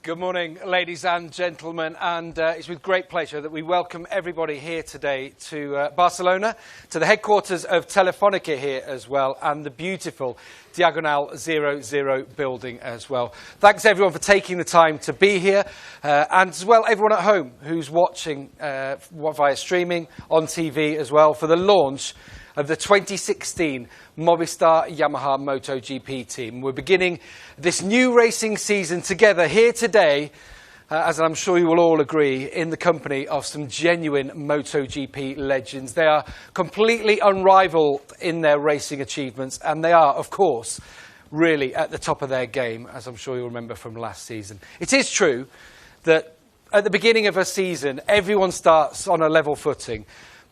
Good morning, ladies and gentlemen, and it's with great pleasure that we welcome everybody here today to Barcelona, to the headquarters of Telefónica here as well, and the beautiful Diagonal 00 building as well. Thanks everyone for taking the time to be here, and as well everyone at home who's watching via streaming, on TV as well, for the launch of the 2016 Movistar Yamaha MotoGP team. We're beginning this new racing season together here today, as I'm sure you will all agree, in the company of some genuine MotoGP legends. They are completely unrivaled in their racing achievements, and they are, of course, really at the top of their game, as I'm sure you'll remember from last season. It is true that at the beginning of a season, everyone starts on a level footing.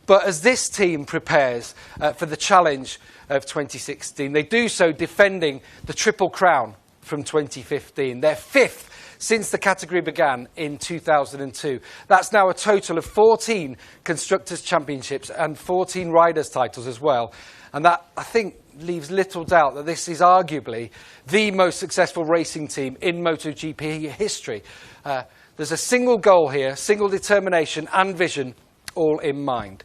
But as this team prepares for the challenge of 2016, they do so defending the Triple Crown from 2015. Their fifth since the category began in 2002. That's now a total of 14 Constructors' Championships and 14 Riders' titles as well. And that, I think, leaves little doubt that this is arguably the most successful racing team in MotoGP history. There's a single goal here, single determination and vision, all in mind.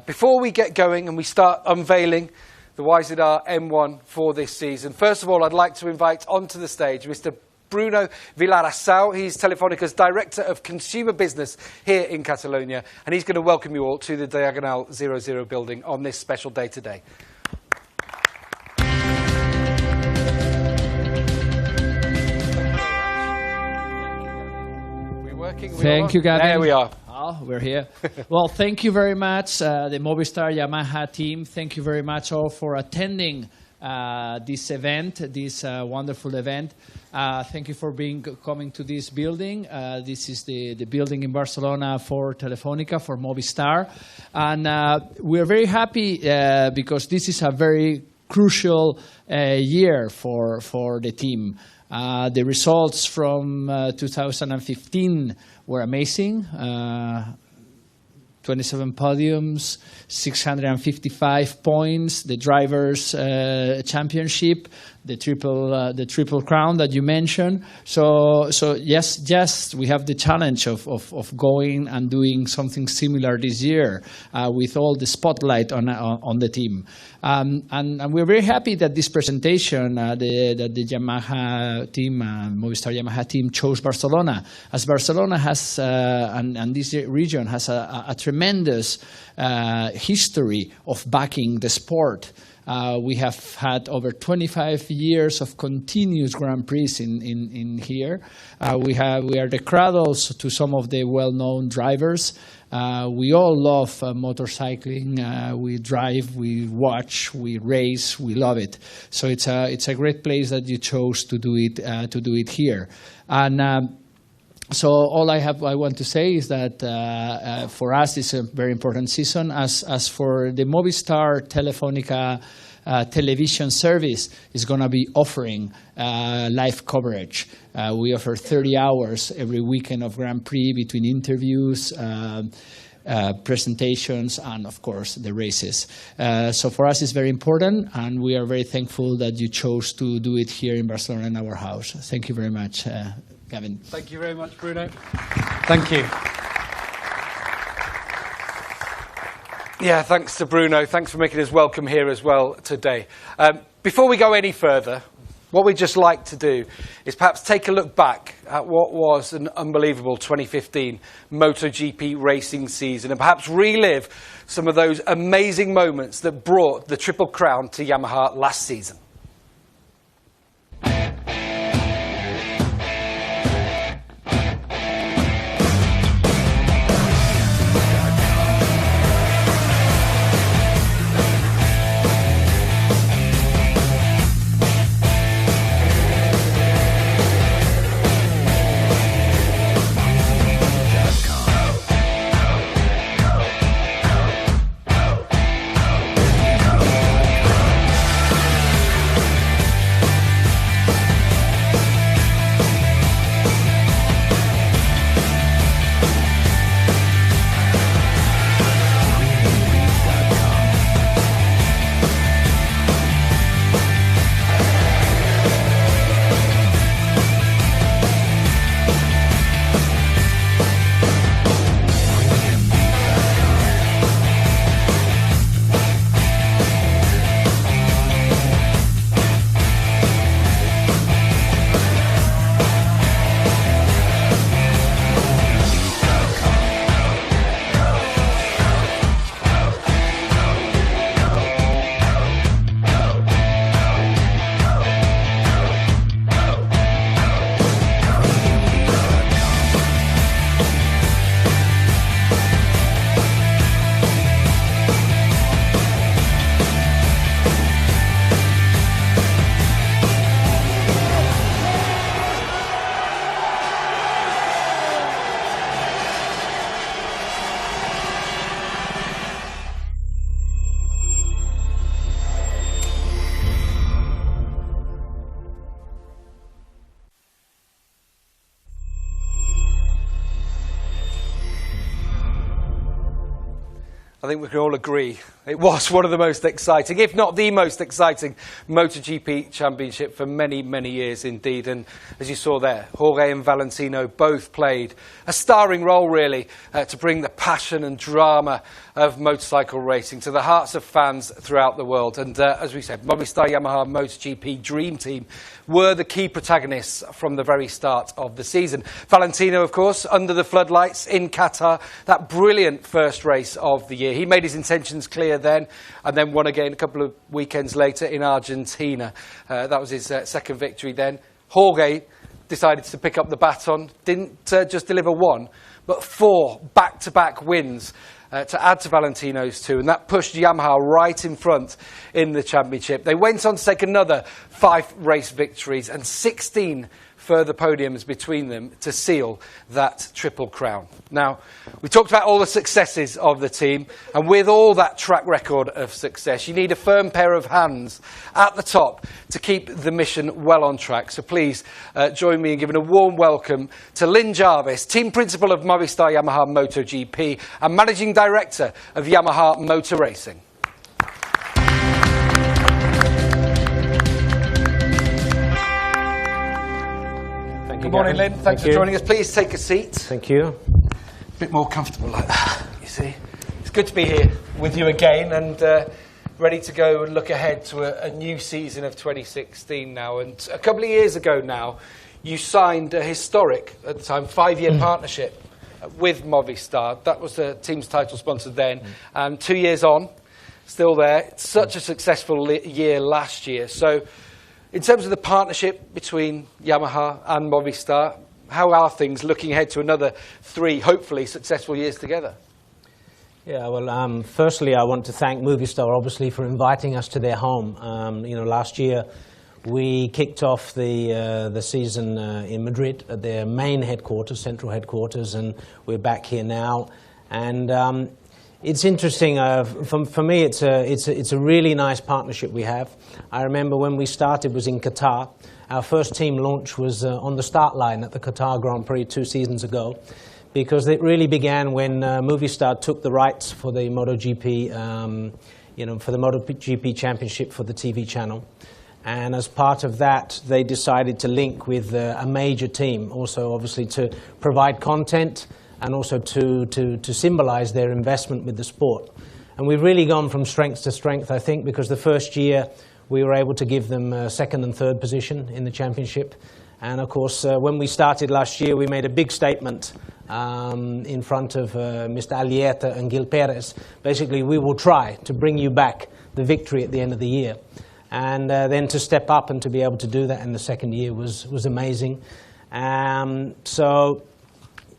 Before we get going and we start unveiling the YZR-M1 for this season, first of all, I'd like to invite onto the stage Mr. Bruno Villarasau. He's Telefónica's Director of Consumer Business here in Catalonia, and he's going to welcome you all to the Diagonal 00 building on this special day today. Thank you, Gavin. There we are. Oh, we're here. Well, thank you very much, the Movistar Yamaha team. Thank you very much all for attending this event, this wonderful event. Thank you for coming to this building. This is the building in Barcelona for Telefónica, for Movistar. And we're very happy because this is a very crucial year for the team. The results from 2015 were amazing. 27 podiums, 655 points, the Drivers' Championship, the triple crown that you mentioned. So yes, we have the challenge of going and doing something similar this year with all the spotlight on the team. And we're very happy that this presentation, that the Yamaha team, Movistar Yamaha team, chose Barcelona, as Barcelona has, and this region has a tremendous history of backing the sport. We have had over 25 years of continuous Grand Prix in here. We are the cradles to some of the well-known drivers. We all love motorcycling. We drive, we watch, we race, we love it. So it's a great place that you chose to do it here. And so all I want to say is that for us it's a very important season. As for the Movistar Telefónica television service is going to be offering live coverage. We offer 30 hours every weekend of Grand Prix between interviews, presentations, and of course the races. So for us it's very important, and we are very thankful that you chose to do it here in Barcelona in our house. Thank you very much, Gavin. Thank you very much, Bruno. Thank you. Yeah, thanks to Bruno. Thanks for making us welcome here as well today. Before we go any further, what we'd just like to do is perhaps take a look back at what was an unbelievable 2015 MotoGP racing season, and perhaps relive some of those amazing moments that brought the Triple Crown to Yamaha last season. I think we can all agree it was one of the most exciting, if not the most exciting, MotoGP championship for many, many years indeed. And as you saw there, Jorge and Valentino both played a starring role, really, to bring the passion and drama of motorcycle racing to the hearts of fans throughout the world. And as we said, Movistar Yamaha MotoGP Dream Team were the key protagonists from the very start of the season. Valentino, of course, under the floodlights in Qatar, that brilliant first race of the year. He made his intentions clear then, and then won again a couple of weekends later in Argentina. That was his second victory then. Jorge decided to pick up the baton, didn't just deliver one, but 4 back-to-back wins to add to Valentino's 2, and that pushed Yamaha right in front in the championship. They went on to take another 5 race victories and 16 further podiums between them to seal that triple crown. Now, we talked about all the successes of the team, and with all that track record of success, you need a firm pair of hands at the top to keep the mission well on track. So please join me in giving a warm welcome to Lynn Jarvis, Team Principal of Movistar Yamaha MotoGP and Managing Director of Yamaha Motor Racing. Good morning, Lynn. Thanks for joining us. Please take a seat. Thank you. A bit more comfortable like that, you see. It's good to be here with you again and ready to go and look ahead to a new season of 2016 now. And a couple of years ago now, you signed a historic, at the time, 5-year partnership with Movistar. That was the team's title sponsor then. 2 years on, still there. It's such a successful year last year. So, in terms of the partnership between Yamaha and Movistar, how are things looking ahead to another 3, hopefully, successful years together? Yeah, well, firstly, I want to thank Movistar, obviously, for inviting us to their home. Last year we kicked off the season in Madrid at their main headquarters, central headquarters, and we're back here now. And it's interesting. For me, it's a really nice partnership we have. I remember when we started was in Qatar. Our first team launch was on the start line at the Qatar Grand Prix 2 seasons ago, because it really began when Movistar took the rights for the MotoGP, for the MotoGP Championship for the TV channel. And as part of that, they decided to link with a major team, also obviously to provide content and also to symbolize their investment with the sport. And we've really gone from strength to strength, I think, because the first year we were able to give them second and third position in the championship. And of course, when we started last year, we made a big statement in front of Mr. Alieta and Gil Perez. Basically, we will try to bring you back the victory at the end of the year. And then to step up and to be able to do that in the second year was amazing. So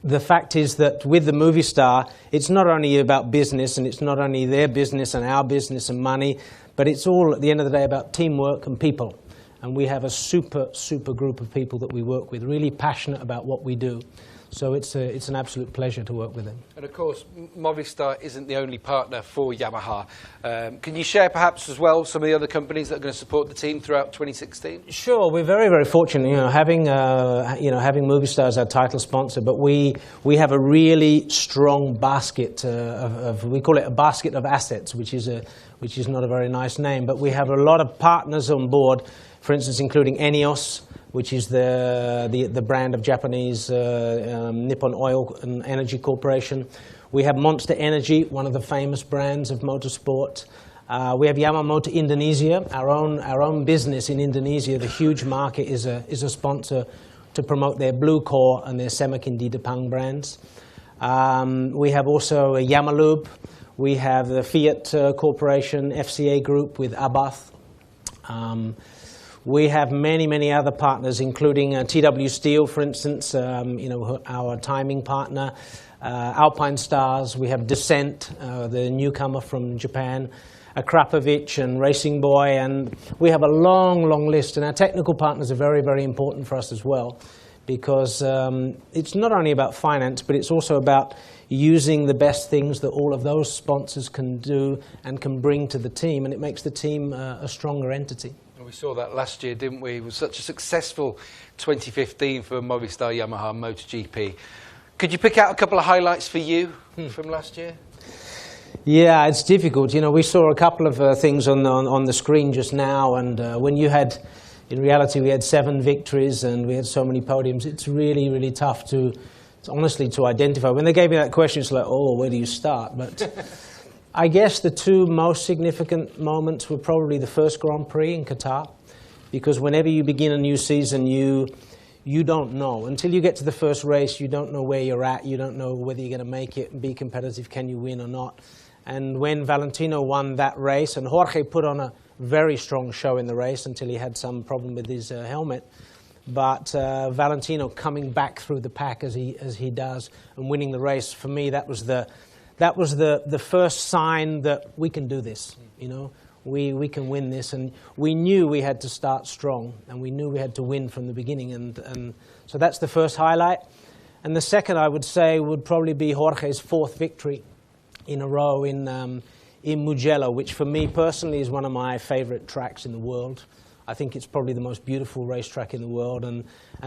the fact is that with the Movistar, it's not only about business, and it's not only their business and our business and money, but it's all, at the end of the day, about teamwork and people. And we have a super, super group of people that we work with, really passionate about what we do. So it's an absolute pleasure to work with them. And of course, Movistar isn't the only partner for Yamaha. Can you share perhaps as well some of the other companies that are going to support the team throughout 2016? Sure, we're very, very fortunate, having Movistar as our title sponsor. But we have a really strong basket we call it a basket of assets, which is not a very nice name. But we have a lot of partners on board. For instance, including Enios, which is the brand of Japanese Nippon Oil and Energy Corporation. We have Monster Energy, one of the famous brands of motorsport. We have Yamamoto Indonesia, our own business in Indonesia. The huge market is a sponsor to promote their Blue Core and their Semakin di Depan brands. We have also Yamalube. We have the Fiat Corporation, FCA Group with Abath. We have many, many other partners, including TW Steel, for instance, our timing partner, Alpine Stars. We have Descent, the newcomer from Japan, Akrapovic and Racing Boy, and we have a long, long list. And our technical partners are very, very important for us as well, because it's not only about finance, but it's also about using the best things that all of those sponsors can do and can bring to the team, and it makes the team a stronger entity. We saw that last year, didn't we? It was such a successful 2015 for Movistar Yamaha MotoGP. Could you pick out a couple of highlights for you from last year? Yeah, it's difficult. You know, we saw a couple of things on the screen just now, and when you had, in reality, we had 7 victories and we had so many podiums. It's really, really tough to honestly to identify. When they gave me that question, it's like, oh, where do you start? But I guess the 2 most significant moments were probably the first Grand Prix in Qatar, because whenever you begin a new season, you don't know. Until you get to the first race, you don't know where you're at. You don't know whether you're going to make it and be competitive. Can you win or not? And when Valentino won that race, and Jorge put on a very strong show in the race until he had some problem with his helmet, but Valentino coming back through the pack as he does and winning the race, for me, that was the first sign that we can do this. You know, we can win this, and we knew we had to start strong, and we knew we had to win from the beginning, and so that's the first highlight. And the second, I would say, would probably be Jorge's 4th victory in a row in Mugello, which for me personally is one of my favorite tracks in the world. I think it's probably the most beautiful racetrack in the world, and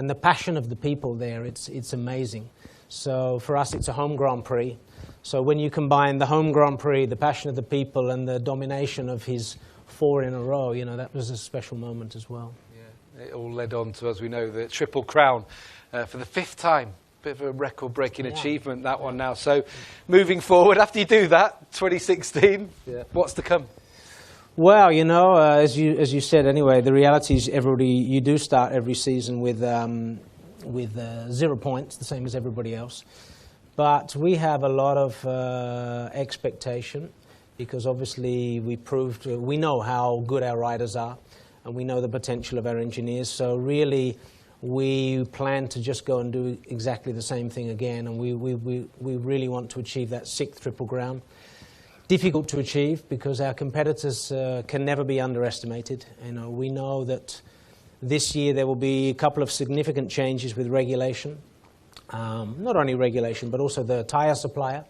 the passion of the people there, it's amazing. So for us, it's a home Grand Prix. So when you combine the home Grand Prix, the passion of the people, and the domination of his 4 in a row, you know, that was a special moment as well. Yeah, it all led on to, as we know, the Triple Crown for the 5th time. Bit of a record-breaking achievement, that one now. So moving forward, after you do that, 2016, what's to come? Well, you know, as you said anyway, the reality is you do start every season with 0 points, the same as everybody else. But we have a lot of expectation, because obviously we know how good our riders are, and we know the potential of our engineers. So really, we plan to just go and do exactly the same thing again, and we really want to achieve that 6th Triple Crown. Difficult to achieve, because our competitors can never be underestimated. You know, we know that this year there will be a couple of significant changes with regulation. Not only regulation, but also the tyre supplier.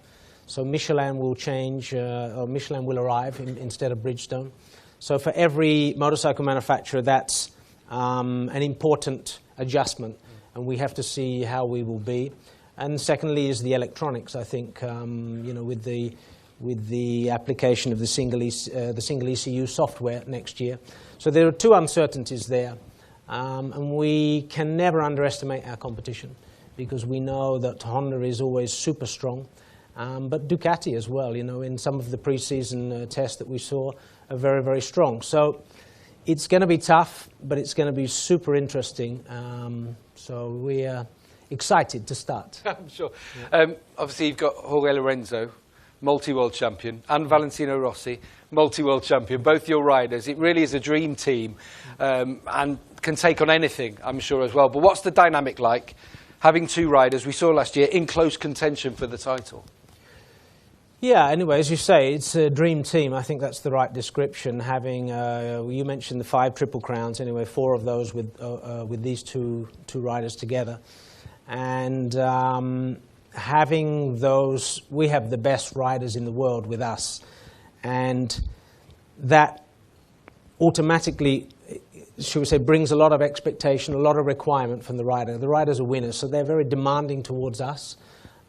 So Michelin will change, or Michelin will arrive instead of Bridgestone. So for every motorcycle manufacturer, that's an important adjustment, and we have to see how we will be. And secondly is the electronics. I think you know, with the application of the single ECU software next year. So there are 2 uncertainties there, and we can never underestimate our competition, because we know that Honda is always super strong, but Ducati as well. You know, in some of the pre-season tests that we saw, are very, very strong. So it's going to be tough, but it's going to be super interesting. So we are excited to start. I'm sure. Yeah. Obviously, you've got Jorge Lorenzo, multi-world champion, and Valentino Rossi, multi-world champion, both your riders. It really is a dream team, and can take on anything, I'm sure, as well. But what's the dynamic like, having 2 riders, we saw last year, in close contention for the title? Yeah, anyway, as you say, it's a dream team. I think that's the right description. Having, you mentioned the 5 Triple Crowns, anyway, 4 of those with these two riders together. And having those, we have the best riders in the world with us. And that automatically, should we say, brings a lot of expectation, a lot of requirement from the rider. The riders are winners, so they're very demanding towards us.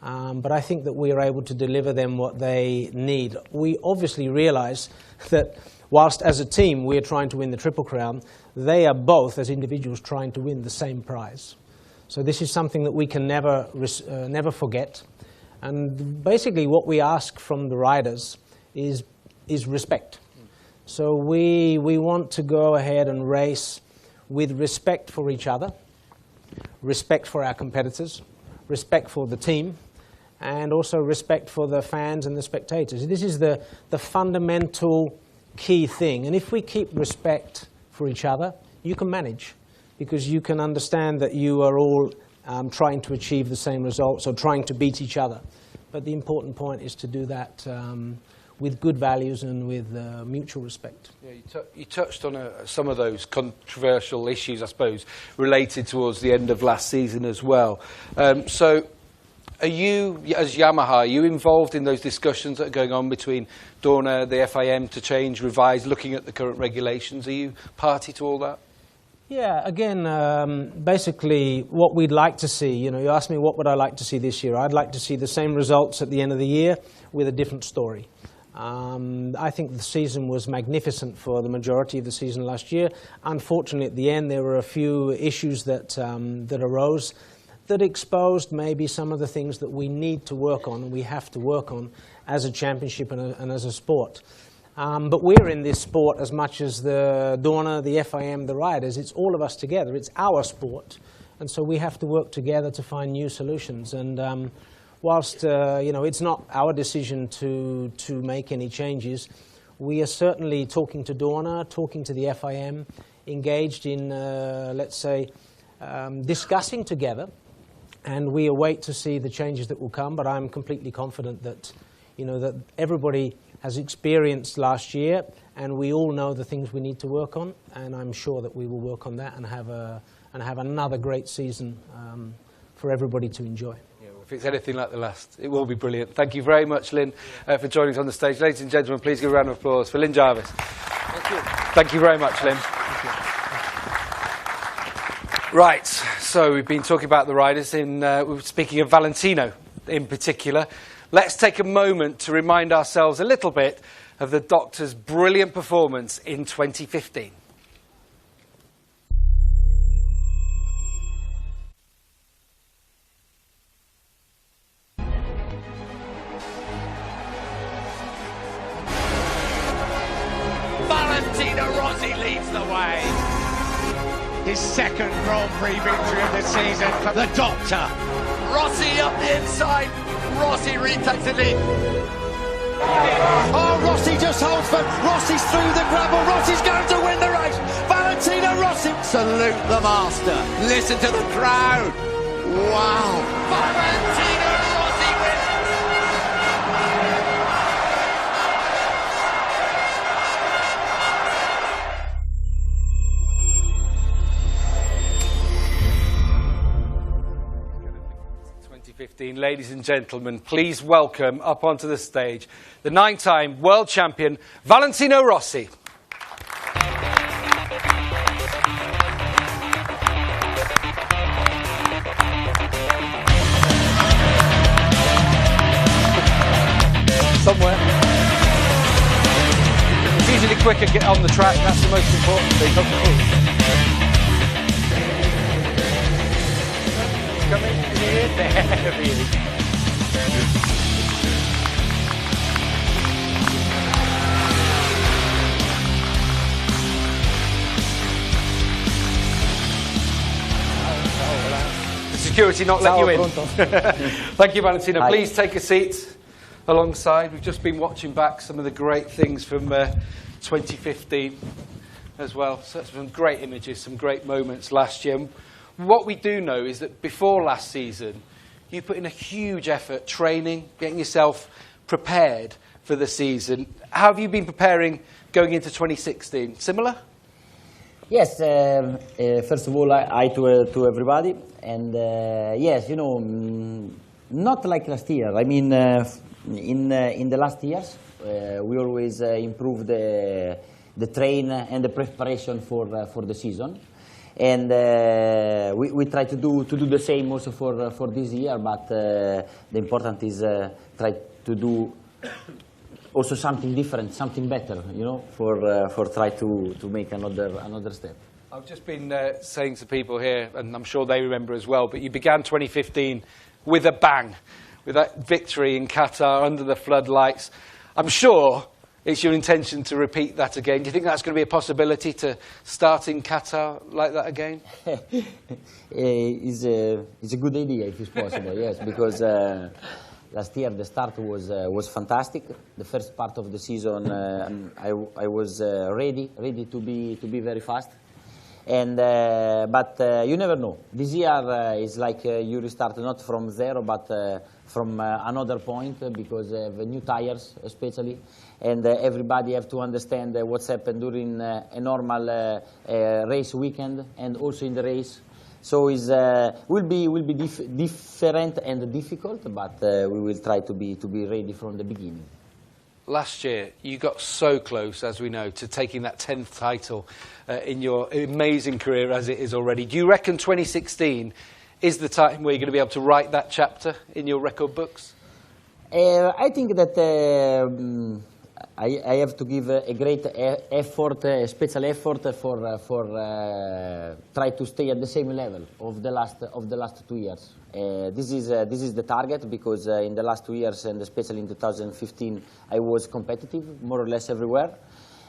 But I think that we are able to deliver them what they need. We obviously realize that whilst as a team we are trying to win the Triple Crown, they are both, as individuals, trying to win the same prize. So this is something that we can never forget. And basically what we ask from the riders is respect. So we want to go ahead and race with respect for each other, respect for our competitors, respect for the team, and also respect for the fans and the spectators. This is the fundamental key thing. And if we keep respect for each other, you can manage, because you can understand that you are all trying to achieve the same results or trying to beat each other. But the important point is to do that with good values and with mutual respect. Yeah, you touched on some of those controversial issues, I suppose, related towards the end of last season as well. So are you, as Yamaha, are you involved in those discussions that are going on between Dorna, the FIM, to change, revise, looking at the current regulations? Are you party to all that? Yeah, again, basically what we'd like to see, you know, you asked me what would I like to see this year. I'd like to see the same results at the end of the year with a different story. I think the season was magnificent for the majority of the season last year. Unfortunately, at the end, there were a few issues that arose that exposed maybe some of the things that we need to work on and we have to work on as a championship and as a sport. But we're in this sport as much as the Dorna, the FIM, the riders. It's all of us together. It's our sport. And so we have to work together to find new solutions. And whilst it's not our decision to make any changes, we are certainly talking to Dorna, talking to the FIM, engaged in, let's say, discussing together. And we await to see the changes that will come. But I'm completely confident that, that everybody has experienced last year, and we all know the things we need to work on. And I'm sure that we will work on that and have another great season for everybody to enjoy. If it's anything like the last, it will be brilliant. Thank you very much, Lynn, for joining us on the stage. Ladies and gentlemen, please give a round of applause for Lynn Jarvis. Thank you. Thank you very much, Lynn. Right, so we've been talking about the riders. We were speaking of Valentino in particular. Let's take a moment to remind ourselves a little bit of the Doctor's brilliant performance in 2015. Valentino Rossi leads the way. His second Grand Prix victory of the season for the Doctor. Rossi up the inside. Rossi retakes the lead. Oh, Rossi just holds firm. Rossi's through the gravel. Rossi's going to win the race. Valentino Rossi. Salute the master. Listen to the crowd. Wow. Valentino Rossi wins. Ladies and gentlemen, please welcome up onto the stage the 9-time world champion, Valentino Rossi. Somewhere. It's usually quicker to get on the track, that's the most important thing, of course. Coming in here, there he is. The security not let you in. Thank you, Valentino. Please take a seat alongside. We've just been watching back some of the great things from 2015 as well. So some great images, some great moments last year. What we do know is that before last season, you put in a huge effort training, getting yourself prepared for the season. How have you been preparing going into 2016? Similar? Yes, first of all, hi to everybody. And yes, not like last year. I mean, in the last years, we always improve the train and the preparation for the season. And we try to do the same also for this year, but the important is try to do also something different, something better, for try to make another step. I've just been saying to people here, and I'm sure they remember as well, but you began 2015 with a bang, with that victory in Qatar under the floodlights. I'm sure it's your intention to repeat that again. Do you think that's going to be a possibility to start in Qatar like that again? It's a good idea if it's possible, yes, because last year the start was fantastic. The first part of the season I was ready to be very fast. And but you never know. This year is like you restart not from zero, but from another point because of new tires, especially, and everybody have to understand what's happened during a normal race weekend and also in the race. So it will be different and difficult, but we will try to be ready from the beginning. Last year, you got so close, as we know, to taking that 10th title in your amazing career as it is already. Do you reckon 2016 is the time where you're going to be able to write that chapter in your record books? I think that I have to give a great effort, a special effort for try to stay at the same level of the last 2 years. This is the target, because in the last 2 years, and especially in 2015, I was competitive more or less everywhere.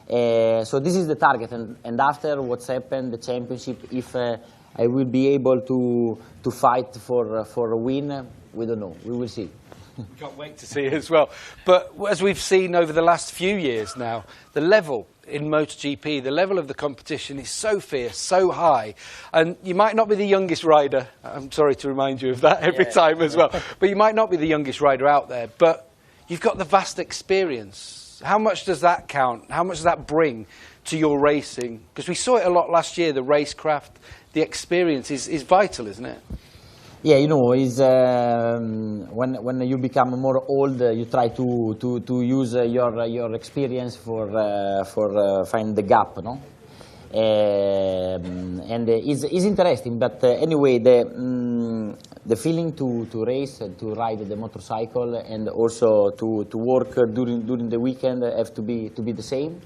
So this is the target, and after what's happened, the championship, if I will be able to fight for a win, we don't know. We will see. We can't wait to see it as well. But as we've seen over the last few years now, the level in MotoGP, the level of the competition is so fierce, so high. And you might not be the youngest rider. I'm sorry to remind you of that every time as well. But you might not be the youngest rider out there. But you've got the vast experience. How much does that count? How much does that bring to your racing? Because we saw it a lot last year, the racecraft, the experience is vital, isn't it? Yeah, you know, is when you become more old, you try to use your experience for find the gap, no? And it's interesting, but anyway, the feeling to race and to ride the motorcycle, and also to work during the weekend, have to be the same.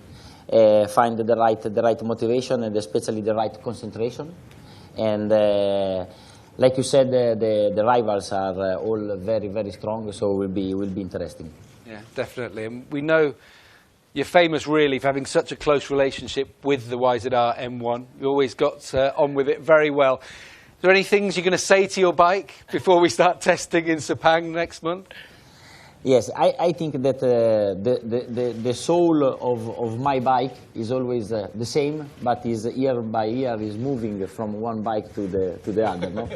Find the right motivation, and especially the right concentration, and. Like you said, the rivals are all very, very strong, so will be interesting. Yeah, definitely. And we know you're famous really for having such a close relationship with the YZR-M1. You always got on with it very well. Is there any things you're going to say to your bike before we start testing in Sepang next month? Yes, I think that the soul of my bike is always the same, but is year by year is moving from one bike to the other. No?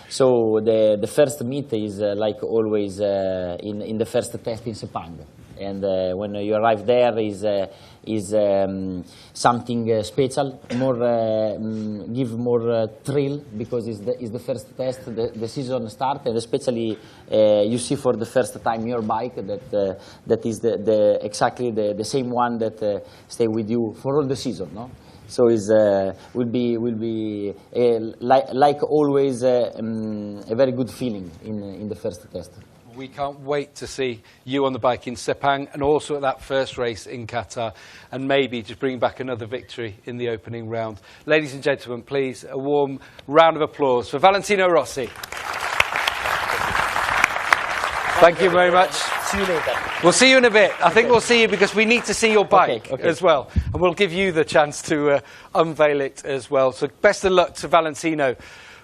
So the first meet is like always in the first test in Sepang, and when you arrive there is something special, more give more thrill, because it's the first test, the season start, and especially you see for the first time your bike that is exactly the same one that stay with you for all the season, no? So will be like always a very good feeling in the first test. We can't wait to see you on the bike in Sepang, and also at that first race in Qatar, and maybe just bring back another victory in the opening round. Ladies and gentlemen, please, a warm round of applause for Valentino Rossi. Thank you very much. See you later. We'll see you in a bit. I think we'll see you because we need to see your bike Okay. as well. And we'll give you the chance to unveil it as well. So best of luck to Valentino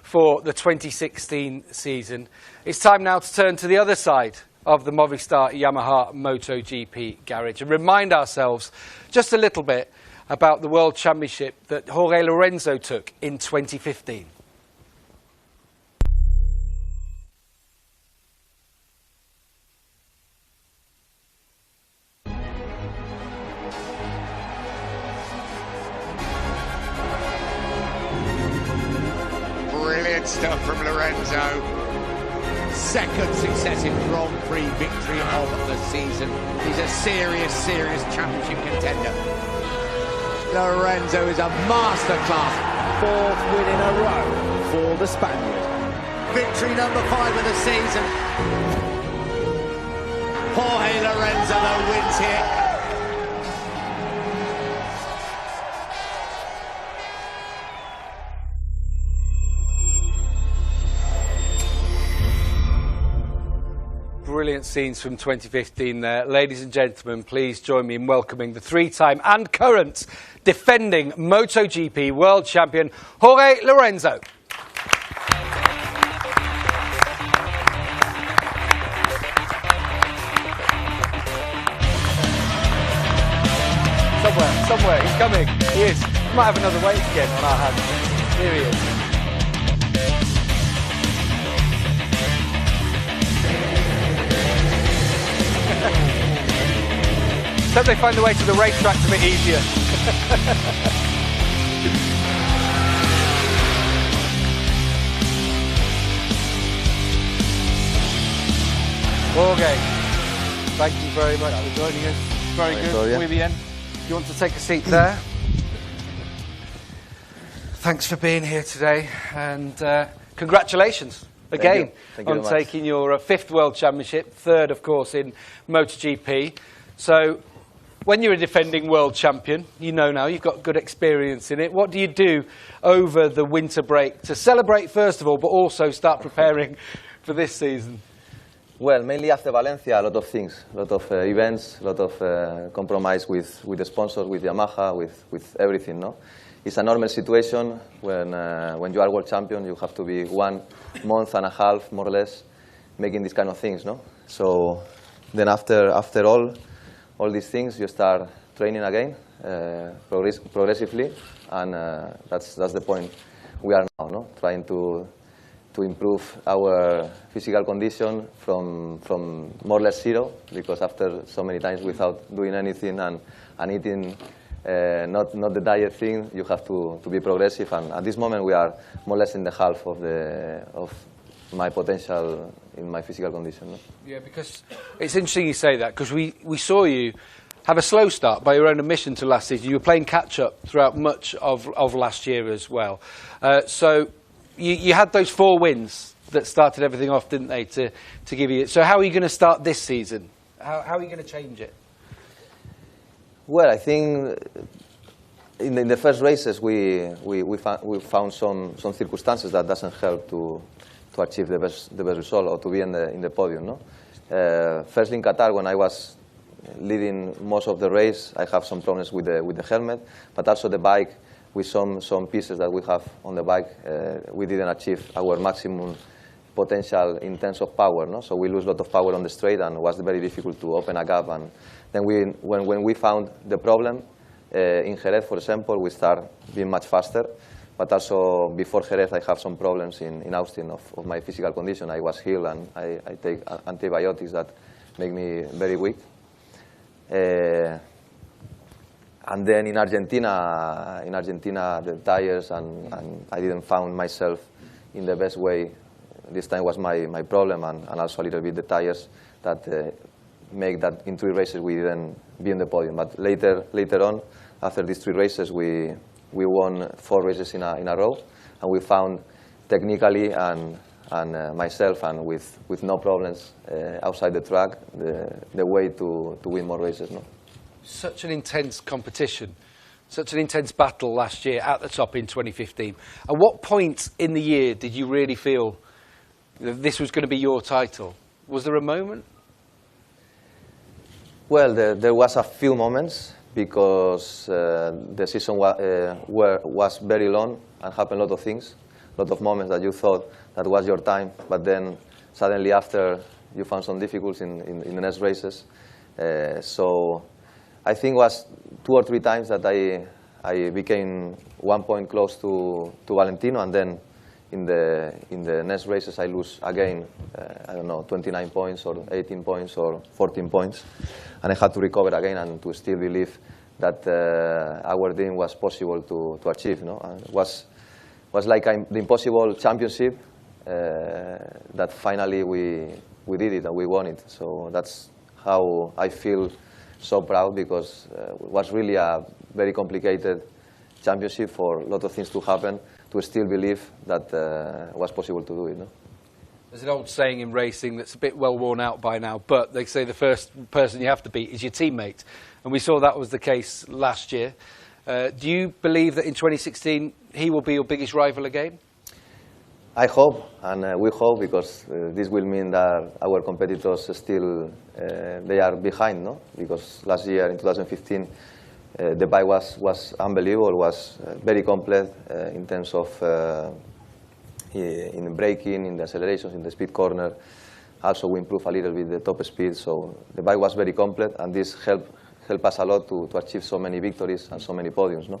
for the 2016 season. It's time now to turn to the other side of the Movistar Yamaha MotoGP garage and remind ourselves just a little bit about the World Championship that Jorge Lorenzo took in 2015. Brilliant stuff from Lorenzo. Second successive Grand Prix victory of the season. He's a serious championship contender. Lorenzo is a masterclass. Fourth win in a row for the Spaniard. Victory number 5 of the season. Jorge Lorenzo though wins here. Brilliant scenes from 2015 there. Ladies and gentlemen, please join me in welcoming the three-time and current defending MotoGP World Champion, Jorge Lorenzo. Somewhere, he's coming. He is. We might have another wave again on our hands. Here he is. Hope they find the way to the racetrack a bit easier. Jorge, thank you very much for joining us. Very good. Muy bien. You want to take a seat there? Thanks for being here today, and congratulations again on taking your 5th World Championship, 3rd, of course, in MotoGP. So, when you're a defending world champion, you know now, you've got good experience in it. What do you do over the winter break to celebrate, first of all, but also start preparing for this season? Well, mainly after Valencia, a lot of things, a lot of events, a lot of compromise with the sponsors, with Yamaha, with everything, no? It's a normal situation when you are world champion, you have to be 1 month and a half, more or less, making these kind of things, no? So then after all these things, you start training again, progressively, and that's the point we are now, no? Trying to improve our physical condition from more or less zero, because after so many times without doing anything and eating not the diet thing, you have to be progressive, and at this moment we are more or less in the half of my potential in my physical condition. No? Yeah, because it's interesting you say that, because we saw you have a slow start by your own admission to last season. You were playing catch-up throughout much of last year as well. So you had those 4 wins that started everything off, didn't they, to give you... So how are you going to start this season? How are you going to change it? Well, I think in the first races we found some circumstances that doesn't help to achieve the best result or to be in the podium. No? Firstly in Qatar, when I was leading most of the race, I have some problems with the helmet, but also the bike. With some pieces that we have on the bike, we didn't achieve our maximum potential in terms of power. No? So we lose a lot of power on the straight, and it was very difficult to open a gap. And then when we found the problem, in Jerez, for example, we start being much faster. But also before Jerez, I have some problems in Austin of my physical condition. I was ill, and I take antibiotics that make me very weak. And then in Argentina, the tires, and I didn't find myself in the best way. This time was my problem, and also a little bit the tires that make that in 3 races we didn't be in the podium. But later on, after these 3 races, we won 4 races in a row, and we found technically and myself, and with no problems outside the track, the way to win more races. No? Such an intense competition, such an intense battle last year at the top in 2015. At what point in the year did you really feel that this was going to be your title? Was there a moment? Well, there was a few moments, because the season was very long and happened a lot of things, a lot of moments that you thought that was your time, but then suddenly after you found some difficulties in the next races. So I think it was 2 or 3 times that I became 1 point close to Valentino, and then in the next races I lose again, I don't know, 29 points or 18 points or 14 points, and I had to recover again and to still believe that our dream was possible to achieve. No? And it was like the impossible championship that finally we did it and we won it. So that's how I feel so proud, because it was really a very complicated championship for a lot of things to happen, to still believe that it was possible to do it. No? There's an old saying in racing that's a bit well worn out by now, but they say the first person you have to beat is your teammate. And we saw that was the case last year. Do you believe that in 2016 he will be your biggest rival again? I hope, and we hope, because this will mean that our competitors still, they are behind, no? Because last year, in 2015, the bike was unbelievable, was very complete in terms of in braking, in the accelerations, in the speed corner. Also, we improved a little bit the top speed, so the bike was very complete, and this helped us a lot to achieve so many victories and so many podiums, no?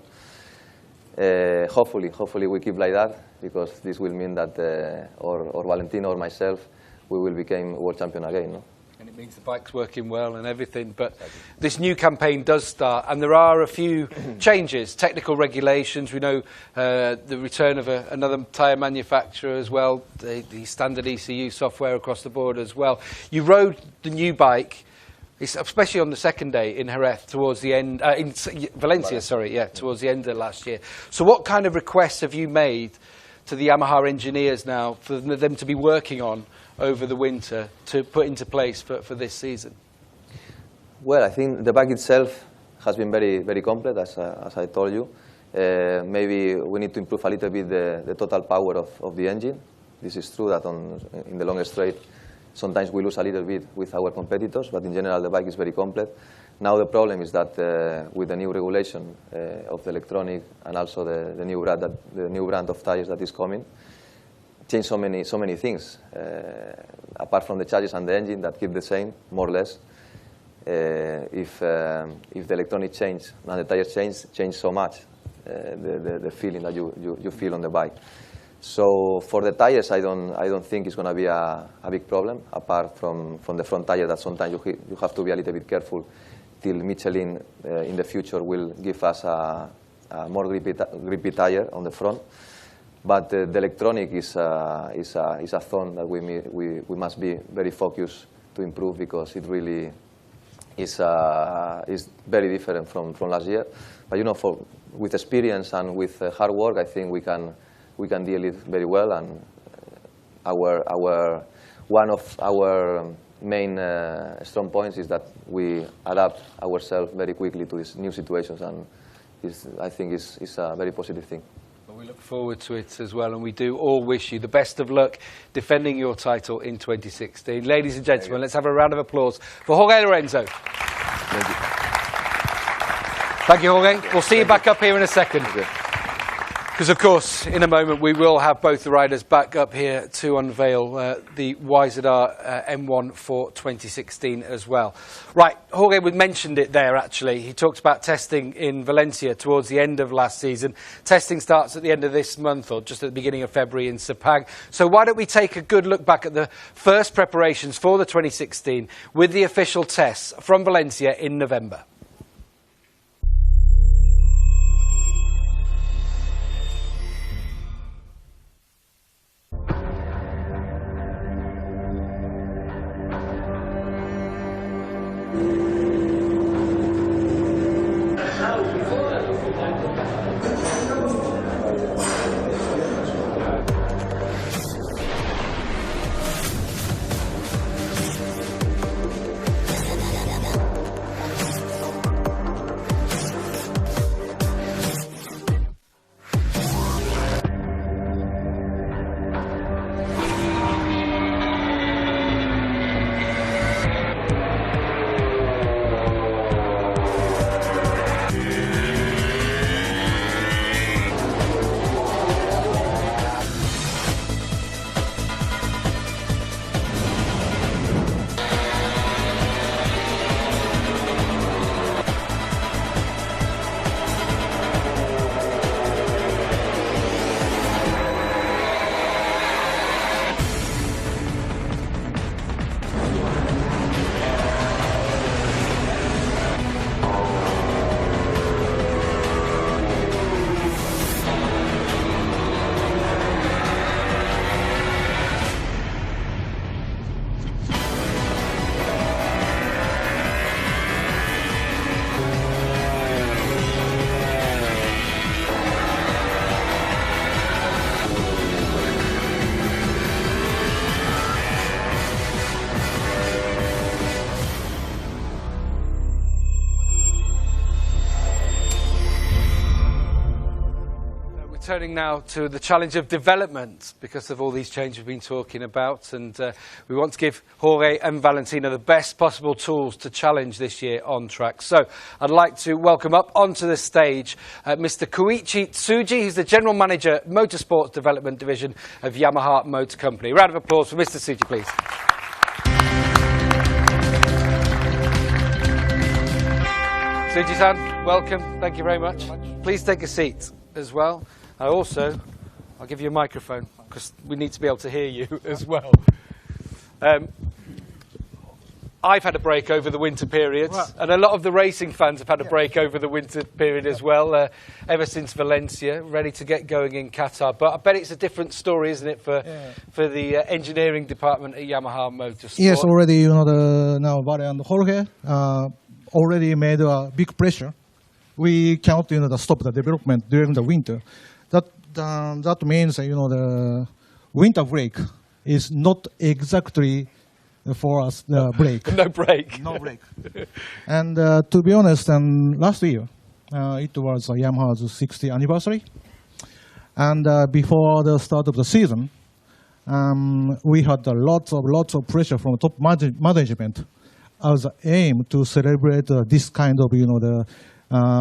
Hopefully we keep like that, because this will mean that or Valentino or myself, we will become world champion again. No? And it means the bike's working well and everything. But this new campaign does start, and there are a few changes, technical regulations. We know the return of another tyre manufacturer as well, the standard ECU software across the board as well. You rode the new bike, especially on the second day in Jerez, towards the end, in Valencia, sorry, yeah, towards the end of last year. So what kind of requests have you made to the Yamaha engineers now for them to be working on over the winter to put into place for this season? Well, I think the bike itself has been very complete, as I told you. Maybe we need to improve a little bit the total power of the engine. This is true that in the long straight, sometimes we lose a little bit with our competitors, but in general the bike is very complete. Now the problem is that with the new regulation of the electronic and also the new brand of tires that is coming, change so many things. Apart from the chassis and the engine that keep the same, more or less. If the electronic change and the tires change so much, the feeling that you feel on the bike. So for the tires, I don't think it's going to be a big problem. Apart from the front tire, that sometimes you have to be a little bit careful till Michelin in the future will give us a more grippy tire on the front. But the electronic is a thorn that we must be very focused to improve, because it really is very different from last year. But you know, with experience and with hard work, I think we can deal it very well. And one of our main strong points is that we adapt ourselves very quickly to these new situations, and I think it's a very positive thing. We look forward to it as well, and we do all wish you the best of luck defending your title in 2016. Ladies and gentlemen, let's have a round of applause for Jorge Lorenzo. Thank you. Thank you, Jorge. We'll see you back up here in a second. Because, of course, in a moment we will have both the riders back up here to unveil the YZR-M1 for 2016 as well. Right, Jorge mentioned it there, actually. He talked about testing in Valencia towards the end of last season. Testing starts at the end of this month, or just at the beginning of February in Sepang. So why don't we take a good look back at the first preparations for the 2016 with the official tests from Valencia in November. Turning now to the challenge of development, because of all these changes we've been talking about, and we want to give Jorge and Valentino the best possible tools to challenge this year on track. So I'd like to welcome up onto the stage Mr. Koichi Tsuji. He's the General Manager, Motorsports Development Division of Yamaha Motor Company. Round of applause for Mr. Tsuji, please. Tsuji-san, welcome. Thank you very much. Please take a seat as well. I'll give you a microphone, because we need to be able to hear you as well. I've had a break over the winter period, and a lot of the racing fans have had a break over the winter period as well, ever since Valencia, ready to get going in Qatar. But I bet it's a different story, isn't it, for the engineering department at Yamaha Motorsport? Yes, already, now Vale and Jorge already made a big pressure. We cannot, stop the development during the winter. That means, the winter break is not exactly for us break. No break. No break. And to be honest, last year it was Yamaha's 60th anniversary, and before the start of the season, we had lots of pressure from top management as an aim to celebrate this kind of the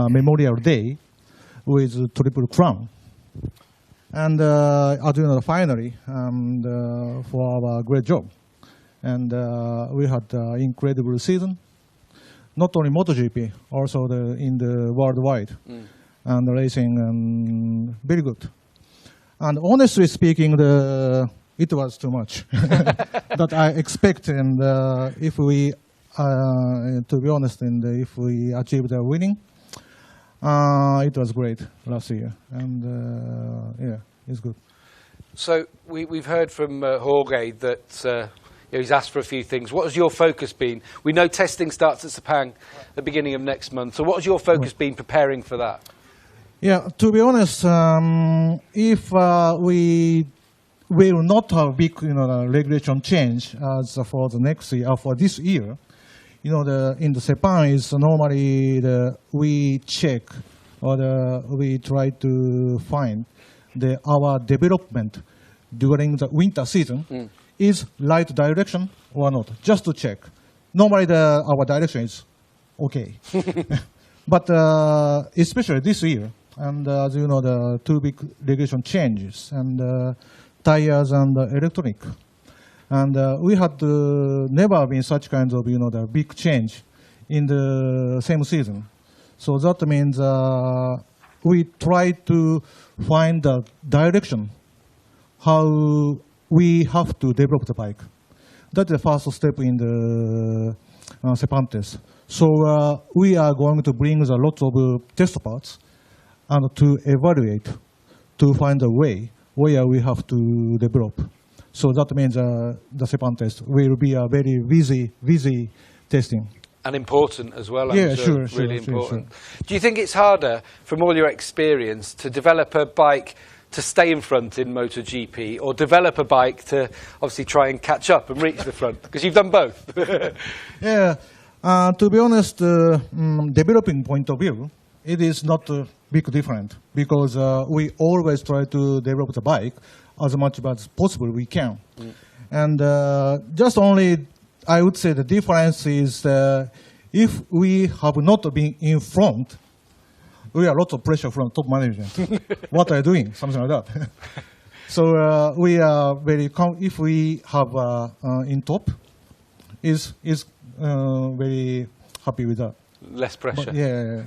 Memorial Day with Triple Crown. And as you know, finally, for our great job. And we had an incredible season, not only MotoGP, also in the worldwide, and racing, very good. And honestly speaking, it was too much that I expect. And if we, to be honest, and if we achieved a winning, it was great last year, and yeah, it's good. So we've heard from Jorge that he's asked for a few things. What has your focus been? We know testing starts at Sepang at the beginning of next month. So what has your focus been preparing for that? Yeah, to be honest, if we will not have big regulation change as for the next year, for this year, in the Sepang is normally we check or we try to find our development during the winter season is right direction or not, just to check. Normally our direction is okay. But especially this year, and as you know, the two big regulation changes, and tires and electronic. And we had never been such kinds of the big change in the same season. So that means we try to find the direction how we have to develop the bike. That's the first step in the Sepang test. So we are going to bring a lot of test parts and to evaluate, to find a way where we have to develop. So that means the Sepang test will be a very busy testing. And important as well, yeah, I'm sure. Sure, really sure, important. Sure. Do you think it's harder, from all your experience, to develop a bike to stay in front in MotoGP, or develop a bike to obviously try and catch up and reach the front? Because you've done both. Yeah, to be honest, developing point of view, it is not a big difference, because we always try to develop the bike as much as possible we can. And just only, I would say the difference is if we have not been in front, we have lots of pressure from top management. What are you doing? Something like that. So we are very, if we have in top, is very happy with that. Less pressure. But, yeah.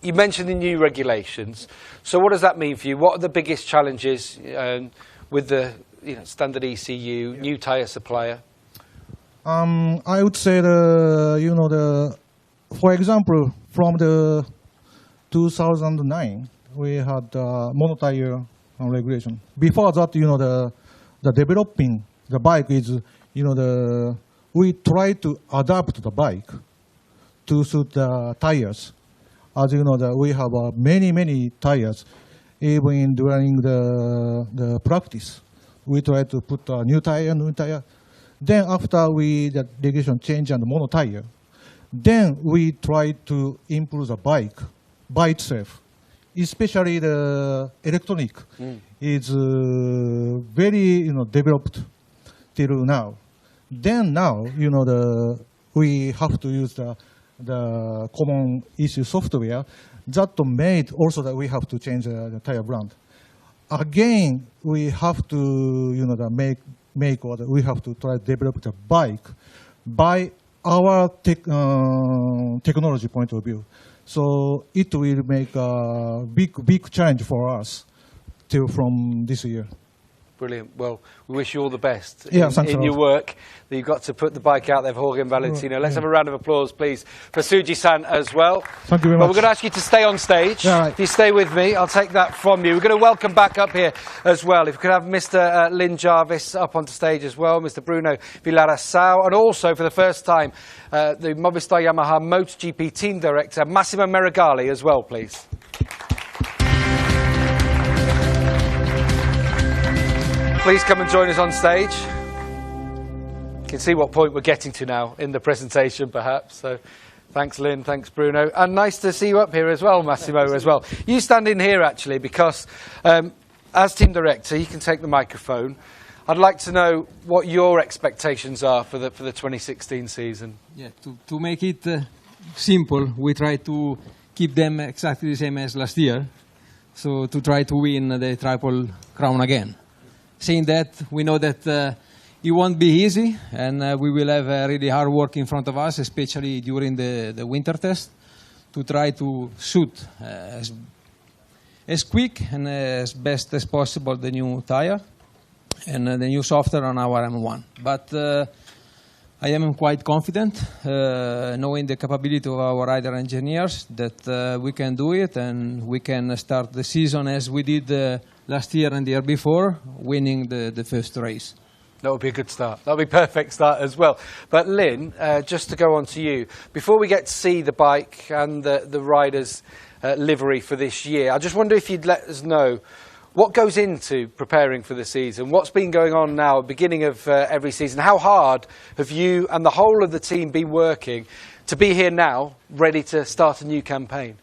You mentioned the new regulations. So what does that mean for you? What are the biggest challenges with the standard ECU, new tyre supplier? I would say for example, from the 2009, we had mono tyre regulation. Before that, the developing the bike is, we try to adapt the bike to suit the tires. As you know, we have many tires. Even during the practice, we try to put a new tire. Then after the regulation change and mono tire, then we try to improve the bike by itself. Especially the electronic is very developed till now. Then now we have to use the common issue software that made also that we have to change the tire brand. Again, we have to make or we have to try to develop the bike by our technology point of view. So it will make a big challenge for us from this year. Brilliant. Well, we wish you all the best in your work. That you've got to put the bike out there for Jorge and Valentino. Let's have a round of applause, please, for Suji-san as well. Thank you very much. We're going to ask you to stay on stage. Yeah, right. If you stay with me, I'll take that from you. We're going to welcome back up here as well. If we could have Mr. Lynn Jarvis up onto stage as well, Mr. Bruno Villarasau, and also for the first time, the Movistar Yamaha MotoGP Team Director, Massimo Merigali as well, please. Please come and join us on stage. can see what point we're getting to now in the presentation, perhaps. So thanks, Lynn. Thanks, Bruno. And nice to see you up here as well, Massimo, as well. You stand in here, actually, because as team director, you can take the microphone. I'd like to know what your expectations are for the 2016 season. Yeah, to make it simple, we try to keep them exactly the same as last year. So to try to win the Triple Crown again. Saying that, we know that it won't be easy, and we will have really hard work in front of us, especially during the winter test, to try to suit as quick and as best as possible the new tire and the new software on our M1. But I am quite confident, knowing the capability of our rider engineers, that we can do it and we can start the season as we did last year and the year before, winning the first race. That would be a good start. That would be a perfect start as well. But Lynn, just to go on to you, before we get to see the bike and the riders' livery for this year, I just wonder if you'd let us know what goes into preparing for the season? What's been going on now at the beginning of every season? How hard have you and the whole of the team been working to be here now, ready to start a new campaign?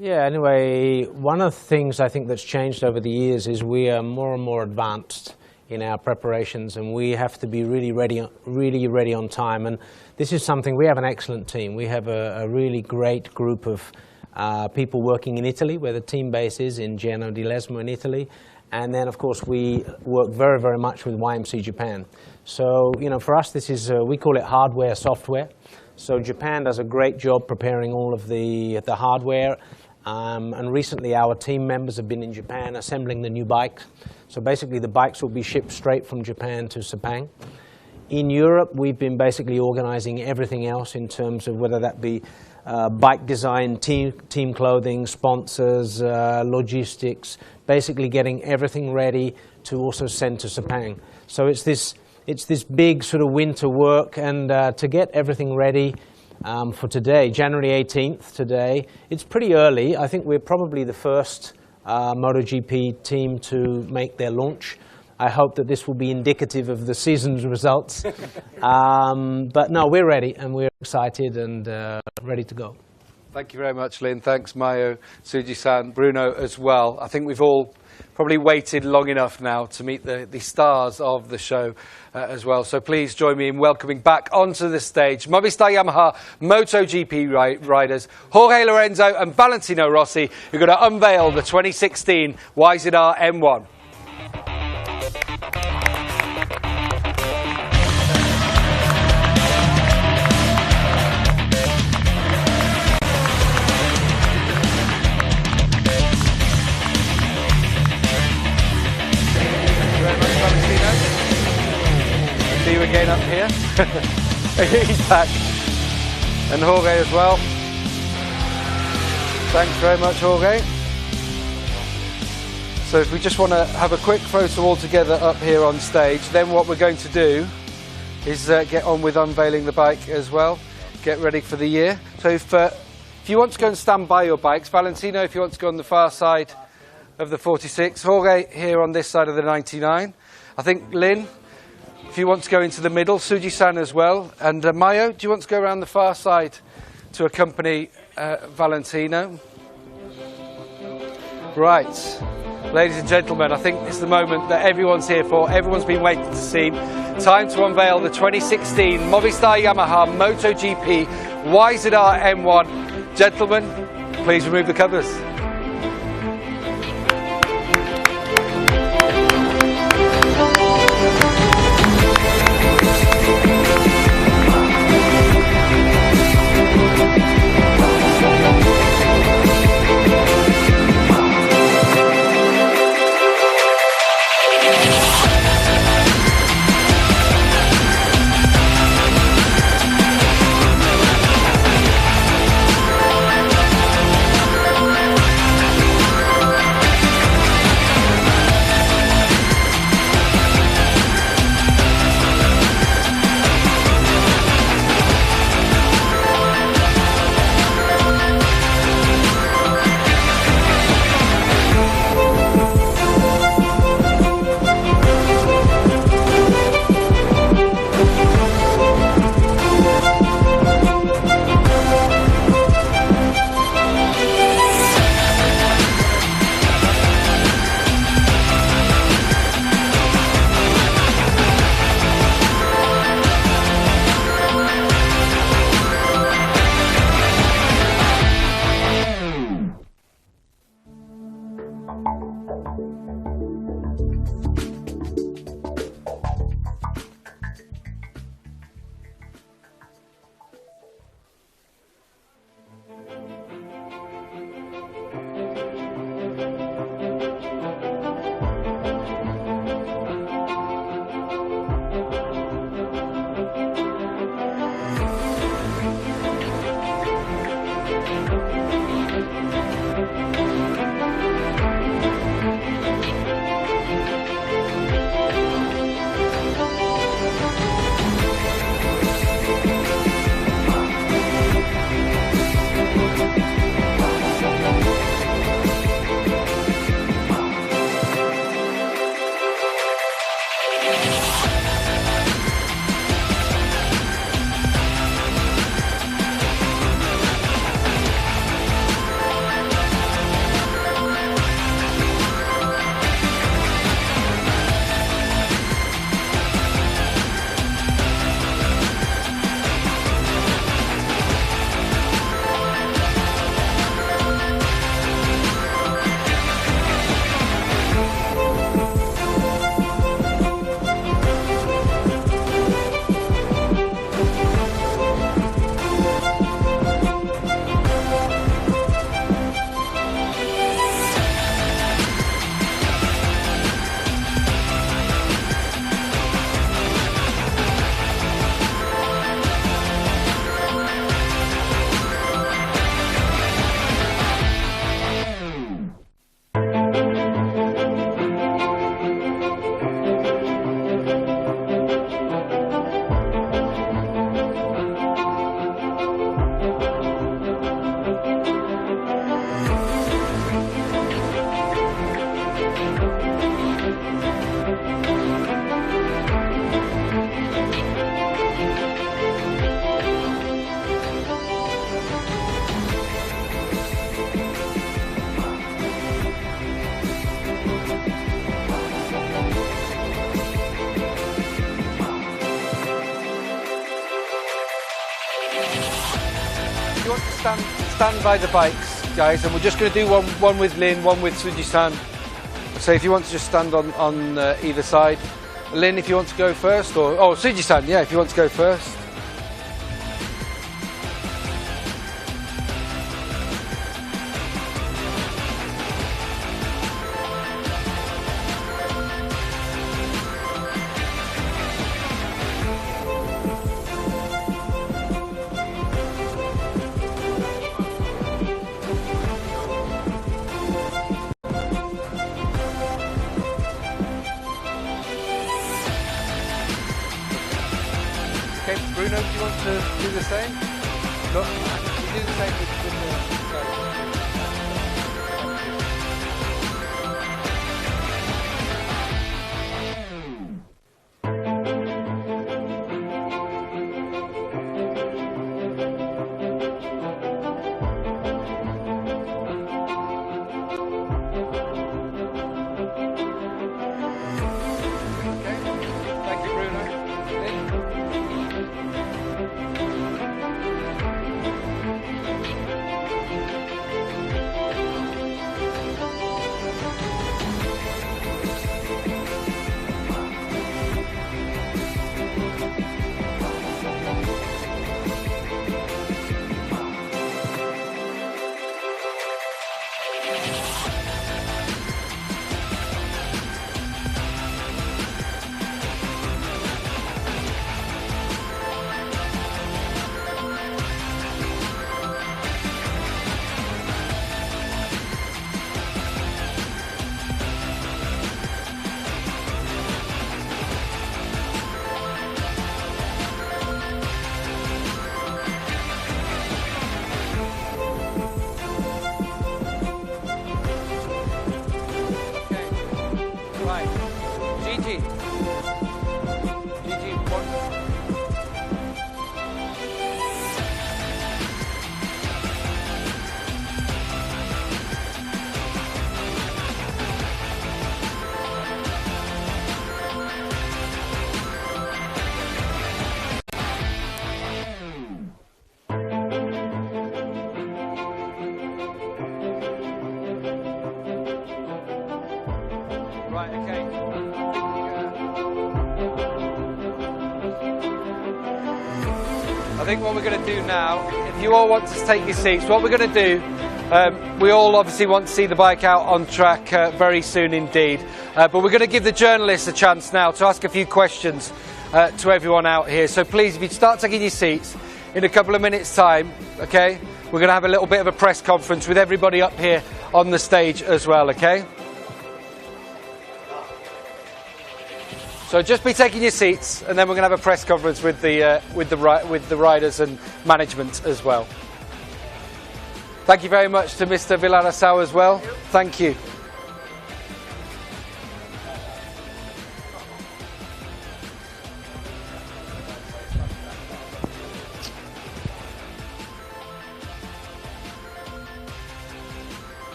Yeah, anyway, one of the things I think that's changed over the years is we are more and more advanced in our preparations, and we have to be really ready on time. And this is something, we have an excellent team. We have a really great group of people working in Italy, where the team base is, in Genoa di Lesmo in Italy. And then, of course, we work very, very much with YMC Japan. So, you know, for us, this is, we call it hardware, software. So Japan does a great job preparing all of the hardware. And recently, our team members have been in Japan assembling the new bikes. So basically, the bikes will be shipped straight from Japan to Sepang. In Europe, we've been basically organizing everything else in terms of whether that be bike design, team clothing, sponsors, logistics, basically getting everything ready to also send to Sepang. So it's this big sort of winter work, and to get everything ready for today, January 18th today, it's pretty early. I think we're probably the first MotoGP team to make their launch. I hope that this will be indicative of the season's results. But no, we're ready, and we're excited and ready to go. Thank you very much, Lynn. Thanks, Mayo, Tsuji-san, Bruno as well. I think we've all probably waited long enough now to meet the stars of the show as well. So please join me in welcoming back onto the stage Movistar Yamaha MotoGP riders Jorge Lorenzo and Valentino Rossi, who are going to unveil the 2016 YZR-M1. See you again up here. He's back. And Jorge as well. Thanks very much, Jorge. So if we just want to have a quick photo all together up here on stage, then what we're going to do is get on with unveiling the bike as well. Get ready for the year. So if you want to go and stand by your bikes, Valentino, if you want to go on the far side of the 46, Jorge here on this side of the 99. I think Lynn, if you want to go into the middle, Tsuji-san as well, and Mayo, do you want to go around the far side to accompany Valentino? Right, ladies and gentlemen, I think it's the moment that everyone's here for. Everyone's been waiting to see. Time to unveil the 2016 Movistar Yamaha MotoGP YZR-M1. Gentlemen, please remove the covers. you want to stand by the bikes, guys, and we're just going to do one with Lin, one with Suji-san. So if you want to just stand on either side. Lin, if you want to go first, or Suji-san, yeah, if you want to go first. Okay, Bruno, do you want to do the same? No, you do the same with the Okay, thank you, Bruno. Lin? Right. Gigi. Gigi, one. Right, okay. I think what we're going to do now, if you all want to take your seats, what we're going to do, we all obviously want to see the bike out on track very soon indeed. But we're going to give the journalists a chance now to ask a few questions to everyone out here. So please, if you start taking your seats in a couple of minutes' time, okay, we're going to have a little bit of a press conference with everybody up here on the stage as well, okay? So just be taking your seats, and then we're going to have a press conference with the riders and management as well. Thank you very much to Mr. Villarasau as well. Thank you.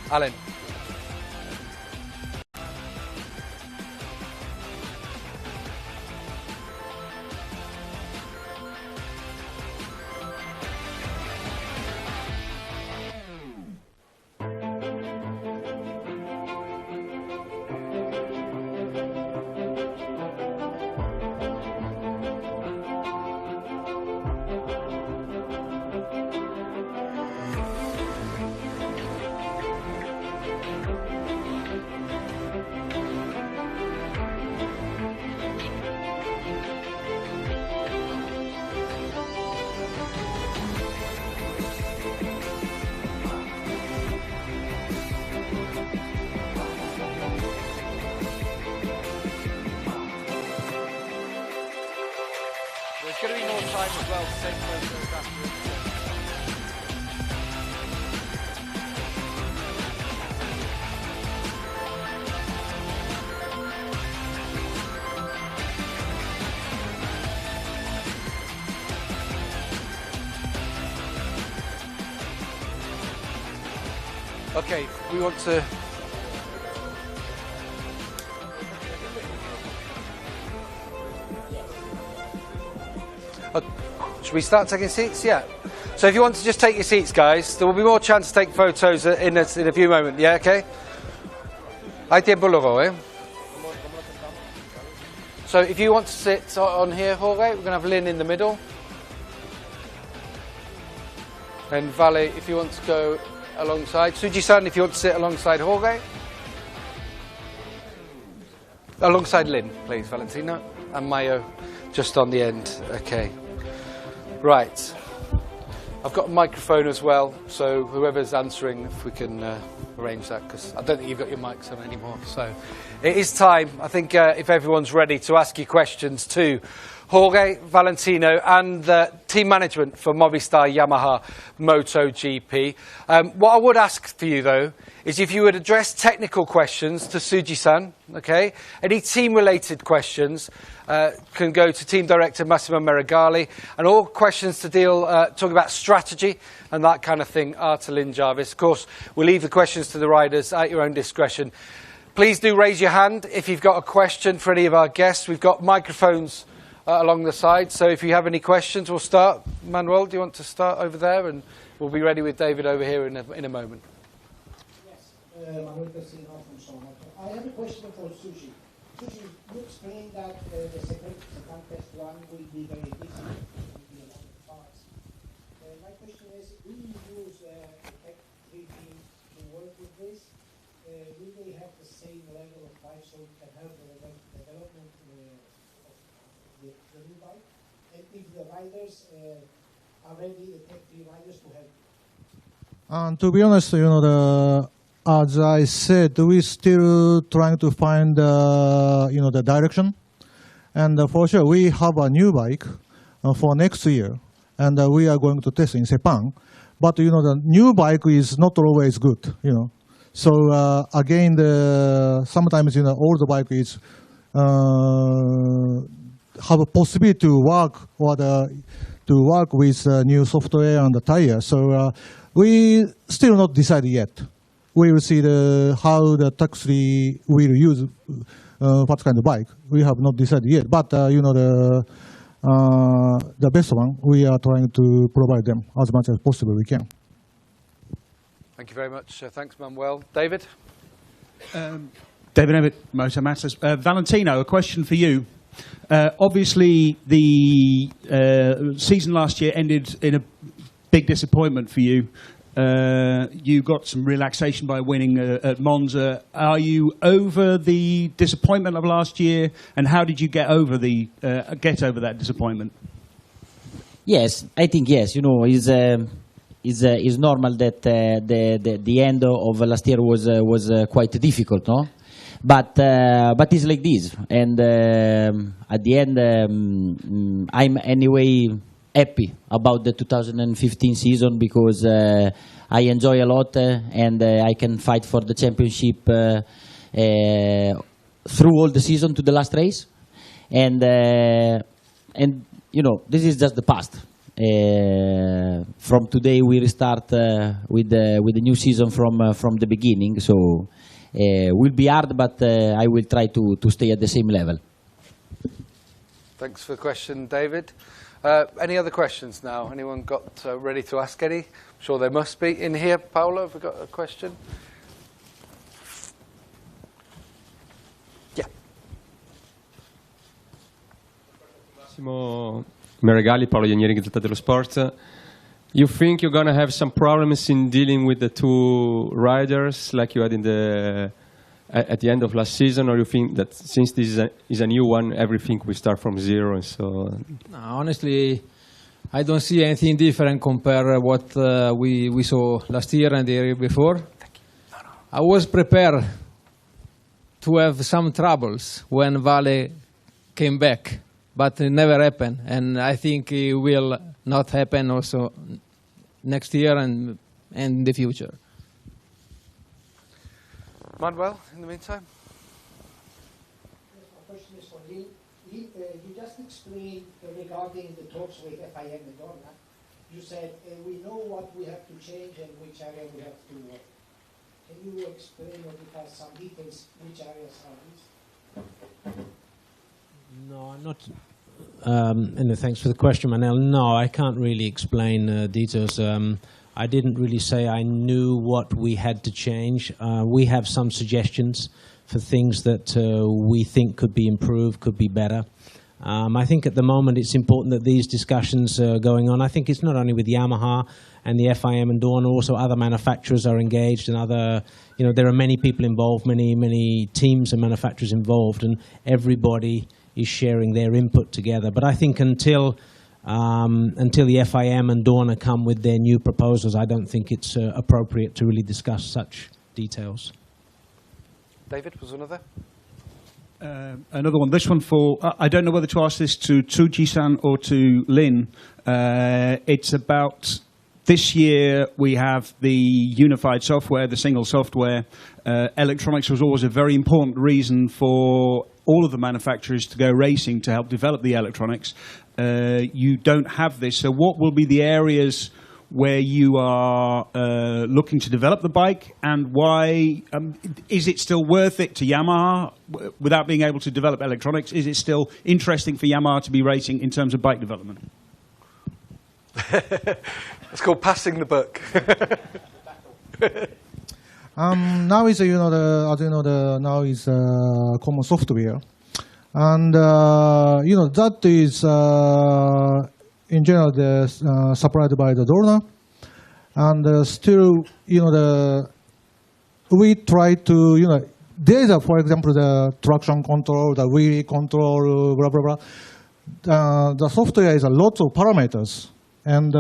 Alan. There's going to be more time as well to take photos afterwards. Okay, we want to... Should we start taking seats? Yeah. So if you want to just take your seats, guys, there will be more chance to take photos in a few moments. Yeah, okay? Hay tiempo luego, eh? So if you want to sit on here, Jorge, we're going to have Lynn in the middle. And Vale, if you want to go alongside. Tsuji-san, if you want to sit alongside Jorge. Alongside Lynn, please, Valentino. And Mayo just on the end. Okay. Right. I've got a microphone as well, so whoever's answering, if we can arrange that, because I don't think you've got your mics on anymore. So it is time, I think, if everyone's ready to ask you questions to Jorge, Valentino, and the team management for Movistar Yamaha MotoGP. What I would ask for you, though, is if you would address technical questions to Tsuji-san, okay? Any team-related questions can go to Team Director Massimo Meregali, and all questions to talk about strategy and that kind of thing are to Lynn Jarvis. Of course, we'll leave the questions to the riders at your own discretion. Please do raise your hand if you've got a question for any of our guests. We've got microphones along the side, so if you have any questions, we'll start. Manuel, do you want to start over there? And we'll be ready with David over here in a moment. Manuel Pesino from Somoto. I have a question for Sushi. Sushi, you explained that the second test one will be very busy, will be a lot of parts. My question is, will you use Tech 3D to work with this? Will they have the same level of bike so it can help the development of the new bike? And if the riders are ready, the Tech 3 riders to help? To be honest, as I said, we're still trying to find, the direction. And for sure, we have a new bike for next year, and we are going to test in Sepang. But, the new bike is not always good, So, again, sometimes, older bike is have a possibility to work with new software and the tire. So, we still not decided yet. We will see how the taxi will use what kind of bike. We have not decided yet. But the best one, we are trying to provide them as much as possible we can. Thank you very much. Thanks, Manuel. David? David Evett, Motor Matters. Valentino, a question for you. Obviously, the season last year ended in a big disappointment for you. You got some relaxation by winning at Monza. Are you over the disappointment of last year, and how did you get over that disappointment? Yes, I think yes. It's normal that the end of last year was quite difficult, no? But it's like this, and at the end, I'm anyway happy about the 2015 season because I enjoy a lot and I can fight for the championship through all the season to the last race, and this is just the past. From today we restart with the new season from the beginning, so will be hard, but I will try to stay at the same level. Thanks for the question, David. Any other questions now? Anyone got ready to ask any? I'm sure there must be. In here, Paolo, have we got a question? Yeah. Massimo Meregali, Paolo Ianieri, Gazzetta dello Sport. You think you're going to have some problems in dealing with the two riders like you had at the end of last season, or you think that since this is a new one, everything will start from zero? And so, no, honestly, I don't see anything different compared what we saw last year and the year before. I was prepared to have some troubles when Vale came back, but it never happened, and I think it will not happen also next year and in the future. Manuel, in the meantime? My question is for Lee. Lee, you just explained regarding the talks with FIM and Dorna. You said we know what we have to change and which area we have to work. Can you explain or give us some details which areas are these? No, I'm not. And thanks for the question, Manel. No, I can't really explain details. I didn't really say I knew what we had to change. We have some suggestions for things that we think could be improved, could be better. I think at the moment it's important that these discussions are going on. I think it's not only with Yamaha and the FIM and Dorna, also other manufacturers are engaged and other, there are many people involved, many teams and manufacturers involved, and everybody is sharing their input together. But I think until the FIM and Dorna come with their new proposals, I don't think it's appropriate to really discuss such details. David, was another? Another one. This one for, I don't know whether to ask this to Tsuji-san or to Lin. It's about this year we have the unified software, the single software. Electronics was always a very important reason for all of the manufacturers to go racing to help develop the electronics. You don't have this. So what will be the areas where you are looking to develop the bike, and why? Is it still worth it to Yamaha without being able to develop electronics? Is it still interesting for Yamaha to be racing in terms of bike development? It's called passing the buck. Now is now is common software, and that is in general supplied by the Dorna, and still we try to there's for example the traction control, the wheel control, blah blah blah. The software is a lot of parameters, and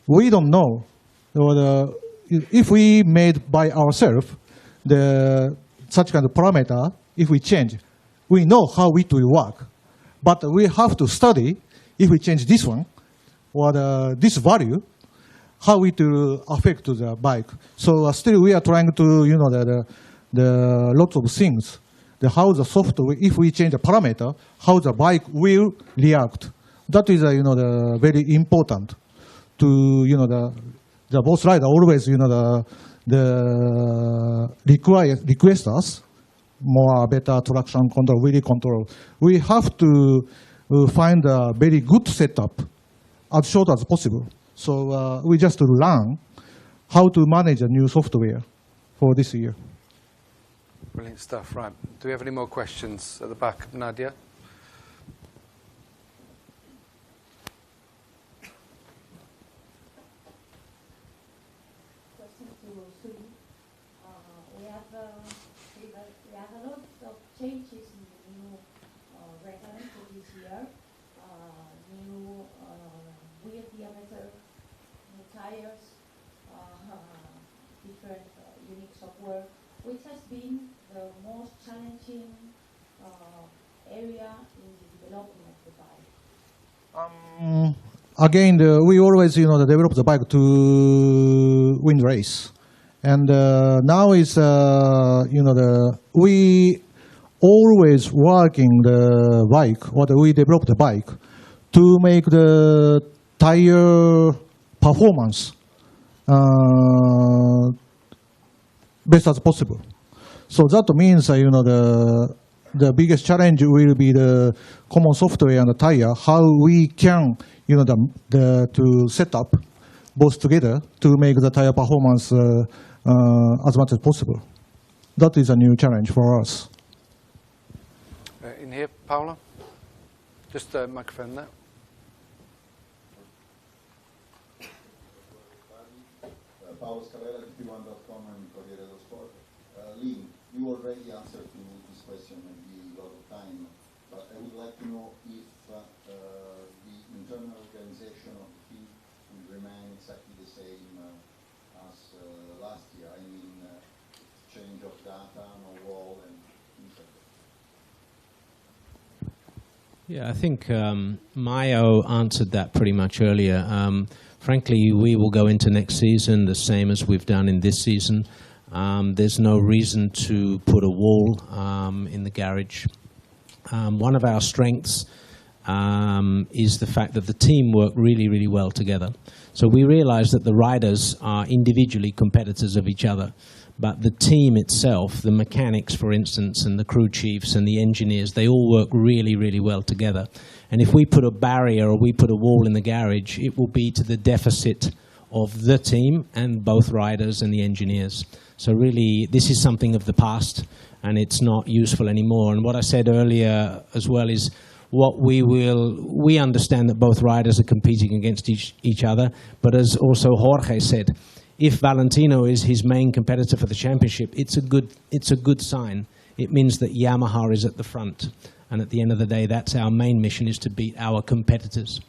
we don't know if we made by ourselves such kind of parameter. If we change, we know how it will work. But we have to study, if we change this one, or this value, how it will affect the bike. So still we are trying to, the lots of things. How the software, if we change the parameter, how the bike will react. That is, the very important to, the both rider always, request us more better traction control, wheel control. We have to find a very good setup as short as possible. So we just learn how to manage a new software for this year. Brilliant stuff. Right. Do we have any more questions at the back? Nadia? Changes in the new reglement for this year, new wheel diameter, new tires, different unique software. Which has been the most challenging area in the development of the bike? Again, we always develop the bike to win race, and now is we always working the bike, or we develop the bike to make the tire performance best as possible. So that means the biggest challenge will be the common software and the tire. How we can to set up both together to make the tire performance as much as possible. That is a new challenge for us. In here, Paolo? Just a microphone there. Paolo Scavella, TP1.com and Corriere dello Sport. Lin, you already answered to this question maybe a lot of time, but I would like to know if the internal organization of the team will remain exactly the same as last year. I mean, change of data, no wall, and things like that. Yeah, I think Mayo answered that pretty much earlier. Frankly, we will go into next season the same as we've done in this season. There's no reason to put a wall in the garage. One of our strengths is the fact that the team work really, really well together. So we realize that the riders are individually competitors of each other, but the team itself, the mechanics, for instance, and the crew chiefs and the engineers, they all work really, really well together. And if we put a barrier or we put a wall in the garage, it will be to the deficit of the team and both riders and the engineers. So really, this is something of the past, and it's not useful anymore. And what I said earlier as well is we understand that both riders are competing against each other, but as also Jorge said, if Valentino is his main competitor for the championship, it's a good sign. It means that Yamaha is at the front. And at the end of the day, that's our main mission, is to beat our competitors.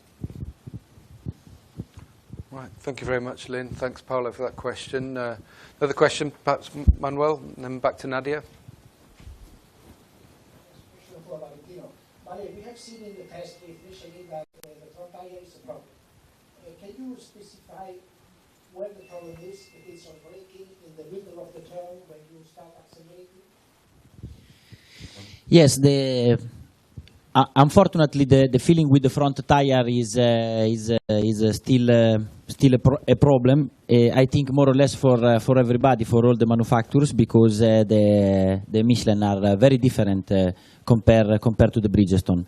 Right, thank you very much, Lynn. Thanks, Paolo, for that question. Another question, perhaps Manuel, and then back to Nadia. For Valentino. We have seen in the test with Michelin that the front tire is a problem. Can you specify where the problem is? If it's on braking, in the middle of the turn, when you start accelerating? Yes, unfortunately the feeling with the front tire is still a problem. I think more or less for everybody, for all the manufacturers, because the Michelin are very different compared to the Bridgestone.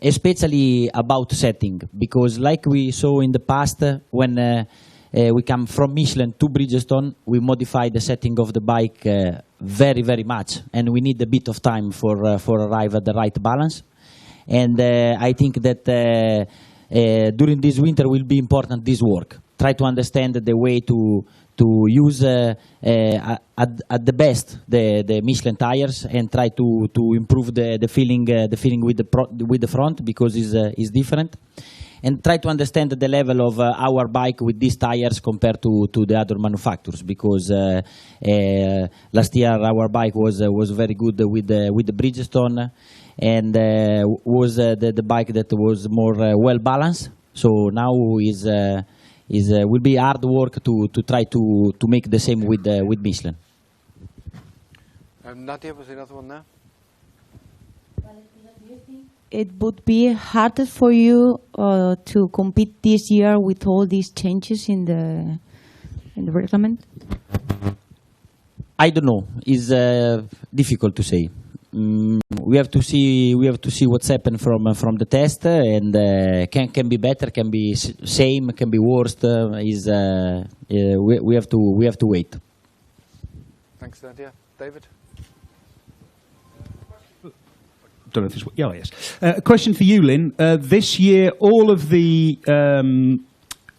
Especially about setting, because like we saw in the past, when we come from Michelin to Bridgestone, we modify the setting of the bike very, very much, and we need a bit of time for arrive at the right balance. And I think that during this winter will be important, this work. Try to understand the way to use at the best the Michelin tires, and try to improve the feeling with the front, because is different. And try to understand the level of our bike with these tires compared to the other manufacturers, because last year our bike was very good with the Bridgestone, and was the bike that was more well balanced. So now will be hard work to try to make the same with Michelin. Nadia, was another one there? It would be harder for you to compete this year with all these changes in the reglement? I don't know. It's difficult to say. We have to see what's happened from the test, and can be better, can be same, can be worse. We have to wait. Thanks, Nadia. David. Don't know if it's, yes. A question for you, Lynn. This year, all of the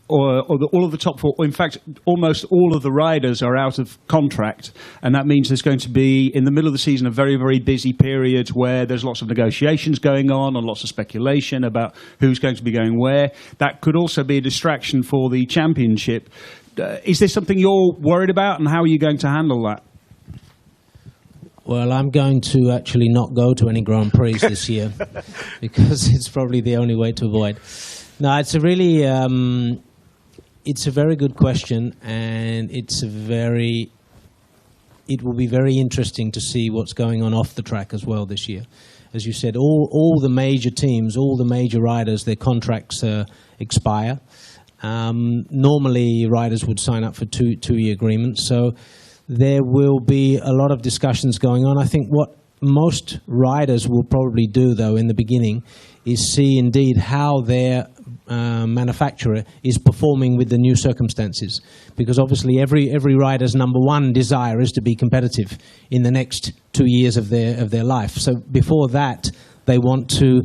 all of the top four, or in fact, almost all of the riders are out of contract, and that means there's going to be, in the middle of the season, a very, very busy period where there's lots of negotiations going on and lots of speculation about who's going to be going where. That could also be a distraction for the championship. Is this something you're worried about, and how are you going to handle that? Well, I'm going to actually not go to any Grand Prix this year, because it's probably the only way to avoid. No, it's a really, it's a very good question, and it will be very interesting to see what's going on off the track as well this year. As you said, all the major teams, all the major riders, their contracts expire. Normally, riders would sign up for two-year agreements, so there will be a lot of discussions going on. I think what most riders will probably do, though, in the beginning, is see indeed how their manufacturer is performing with the new circumstances. Because obviously every rider's number one desire is to be competitive in the next 2 years of their life. So before that, they want to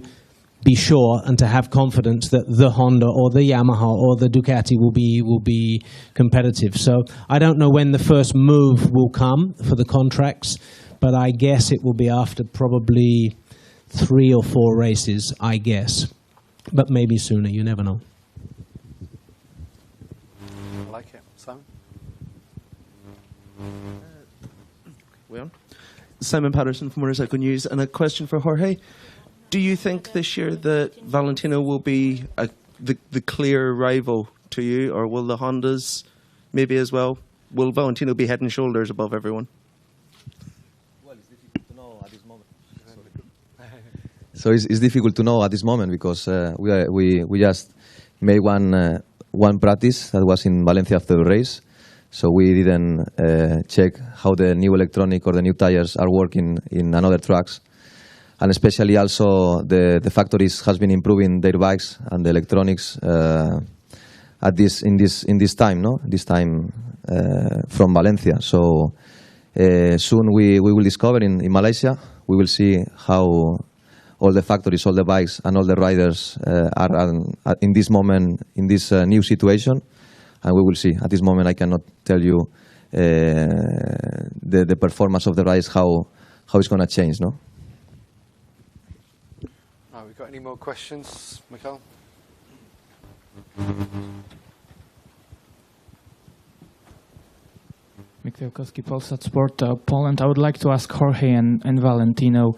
be sure and to have confidence that the Honda or the Yamaha or the Ducati will be competitive. So I don't know when the first move will come for the contracts, but I guess it will be after probably 3 or 4 races, I guess. But maybe sooner, you never know. I like it. Simon? We on? Simon Patterson from Motorcycle News, and a question for Jorge. Do you think this year that Valentino will be the clear rival to you, or will the Hondas maybe as well? Will Valentino be head and shoulders above everyone? Well, it's difficult to know at this moment. So it's difficult to know at this moment because we just made one practice that was in Valencia after the race. So we didn't check how the new electronic or the new tires are working in another tracks. And especially also the factories has been improving their bikes and the electronics in this time, no? This time from Valencia. So soon we will discover in Malaysia. We will see how all the factories, all the bikes, and all the riders are in this moment in this new situation, and we will see. At this moment, I cannot tell you the performance of the riders how it's going to change, no. Right, we got any more questions, Michael? Mikhail Koski, Polsat Sport, Poland. I would like to ask Jorge and Valentino,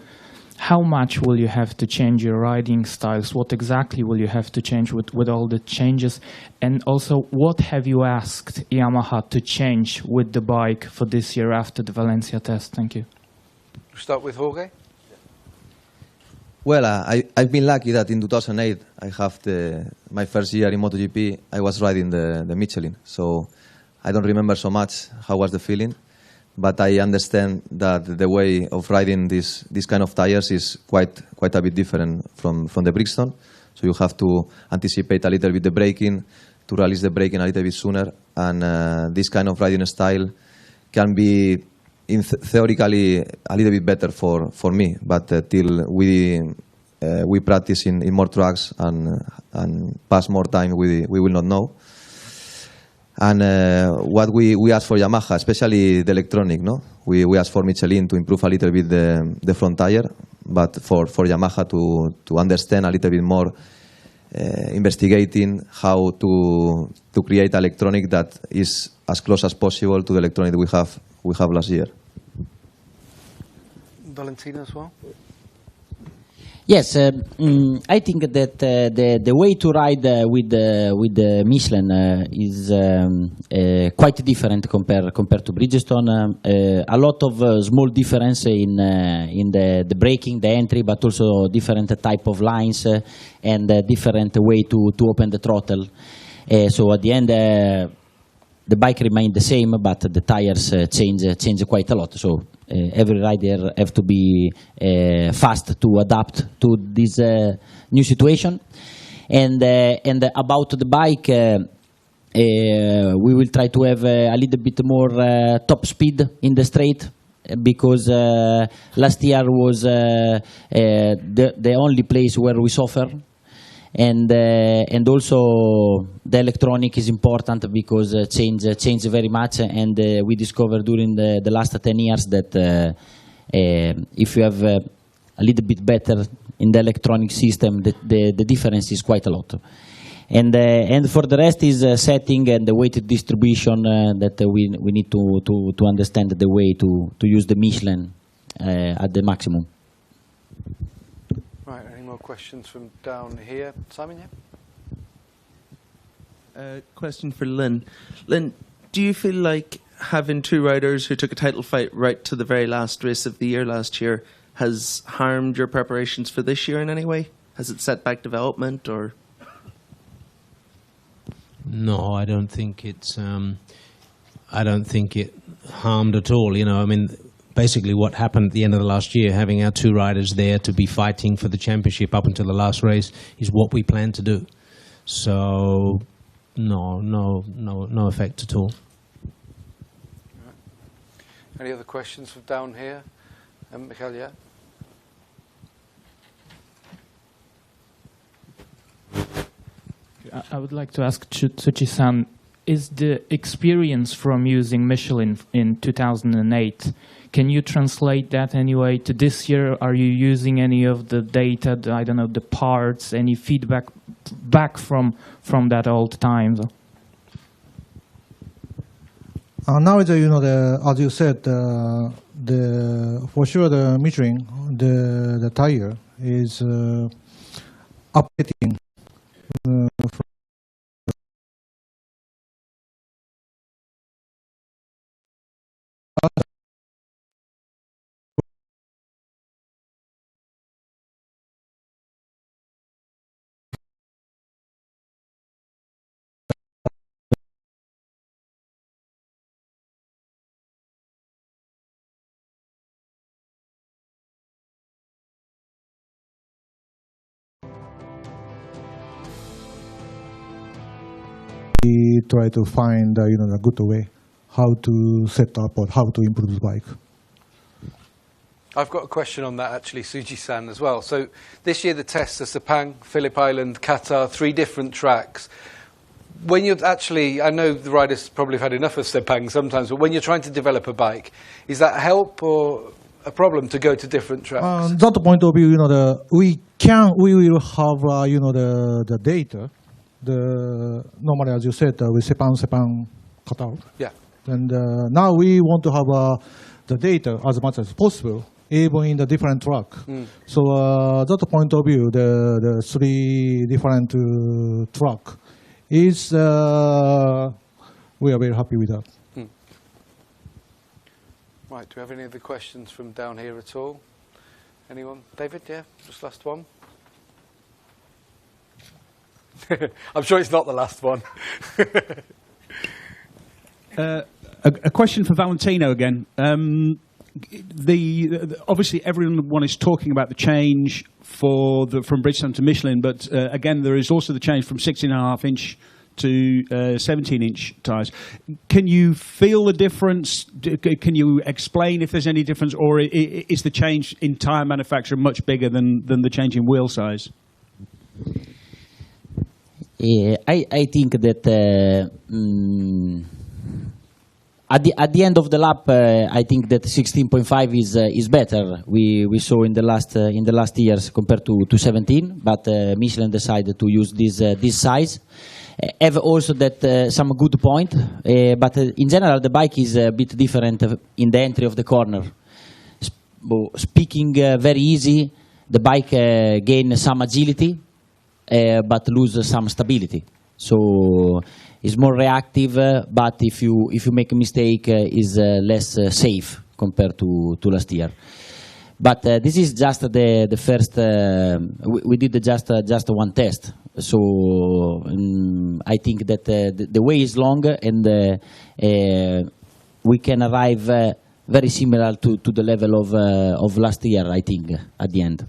how much will you have to change your riding styles? What exactly will you have to change with all the changes? And also, what have you asked Yamaha to change with the bike for this year after the Valencia test? Thank you. We'll start with Jorge. Well, I've been lucky that in 2008 I have my first year in MotoGP. I was riding the Michelin, so I don't remember so much how was the feeling, but I understand that the way of riding this kind of tires is quite a bit different from the Brixton. So you have to anticipate a little bit the braking, to release the braking a little bit sooner, and this kind of riding style can be theoretically a little bit better for me, but till we practice in more tracks and pass more time, we will not know. And what we ask for Yamaha, especially the electronic, no? We ask for Michelin to improve a little bit the front tire, but for Yamaha to understand a little bit more, investigating how to create electronic that is as close as possible to the electronic we have last year. Valentino as well. Yes, I think that the way to ride with the Michelin is quite different compared to Bridgestone. A lot of small difference in the braking, the entry, but also different type of lines and different way to open the throttle. So at the end, the bike remained the same, but the tires change quite a lot. So every rider have to be fast to adapt to this new situation. And about the bike, we will try to have a little bit more top speed in the straight, because last year was the only place where we suffer. And also the electronic is important because change very much, and we discovered during the last 10 years that if you have a little bit better in the electronic system, the difference is quite a lot. And for the rest is setting and the weight distribution that we need to understand the way to use the Michelin at the maximum. Right, any more questions from down here? Simon, yeah? Question for Lynn. Lynn, do you feel like having two riders who took a title fight right to the very last race of the year last year has harmed your preparations for this year in any way? Has it set back development, or? No, I don't think it's. I don't think it harmed at all. You know, I mean, basically what happened at the end of the last year, having our two riders there to be fighting for the championship up until the last race, is what we plan to do. So, no effect at all. Any other questions from down here? Michael, yeah? I would like to ask Tsuchi-san, is the experience from using Michelin in 2008, can you translate that anyway to this year? Are you using any of the data, the parts, any feedback back from that old time? Nowadays, as you said, for sure the Michelin, the tire is updating try to find a good way how to set up or how to improve the bike. I've got a question on that actually, Suji-san, as well. So this year the tests are Sepang, Phillip Island, Qatar, 3 different tracks. When you're actually, I know the riders probably have had enough of Sepang sometimes, but when you're trying to develop a bike, is that a help or a problem to go to different tracks? That point of view, we will have the data. Normally, as you said, with Sepang, Qatar. Yeah. And now we want to have the data as much as possible, even in the different track. So that point of view, the 3 different track is we are very happy with that. Right, do we have any other questions from down here at all? Anyone? David, yeah, just last one. I'm sure it's not the last one. A question for Valentino again. Obviously everyone is talking about the change from Bridgestone to Michelin, but again there is also the change from 16.5-inch to 17-inch tyres. Can you feel the difference? Can you explain if there's any difference, or is the change in tyre manufacture much bigger than the change in wheel size? Yeah, I think that at the end of the lap, I think that 16.5 is better. We saw in the last years compared to 17, but Michelin decided to use this size. Have also that some good point, but in general the bike is a bit different in the entry of the corner. Speaking very easy, the bike gain some agility, but lose some stability. So it's more reactive, but if you make a mistake, is less safe compared to last year. But this is just the first. We did just one test, so I think that the way is long, and we can arrive very similar to the level of last year. I think at the end.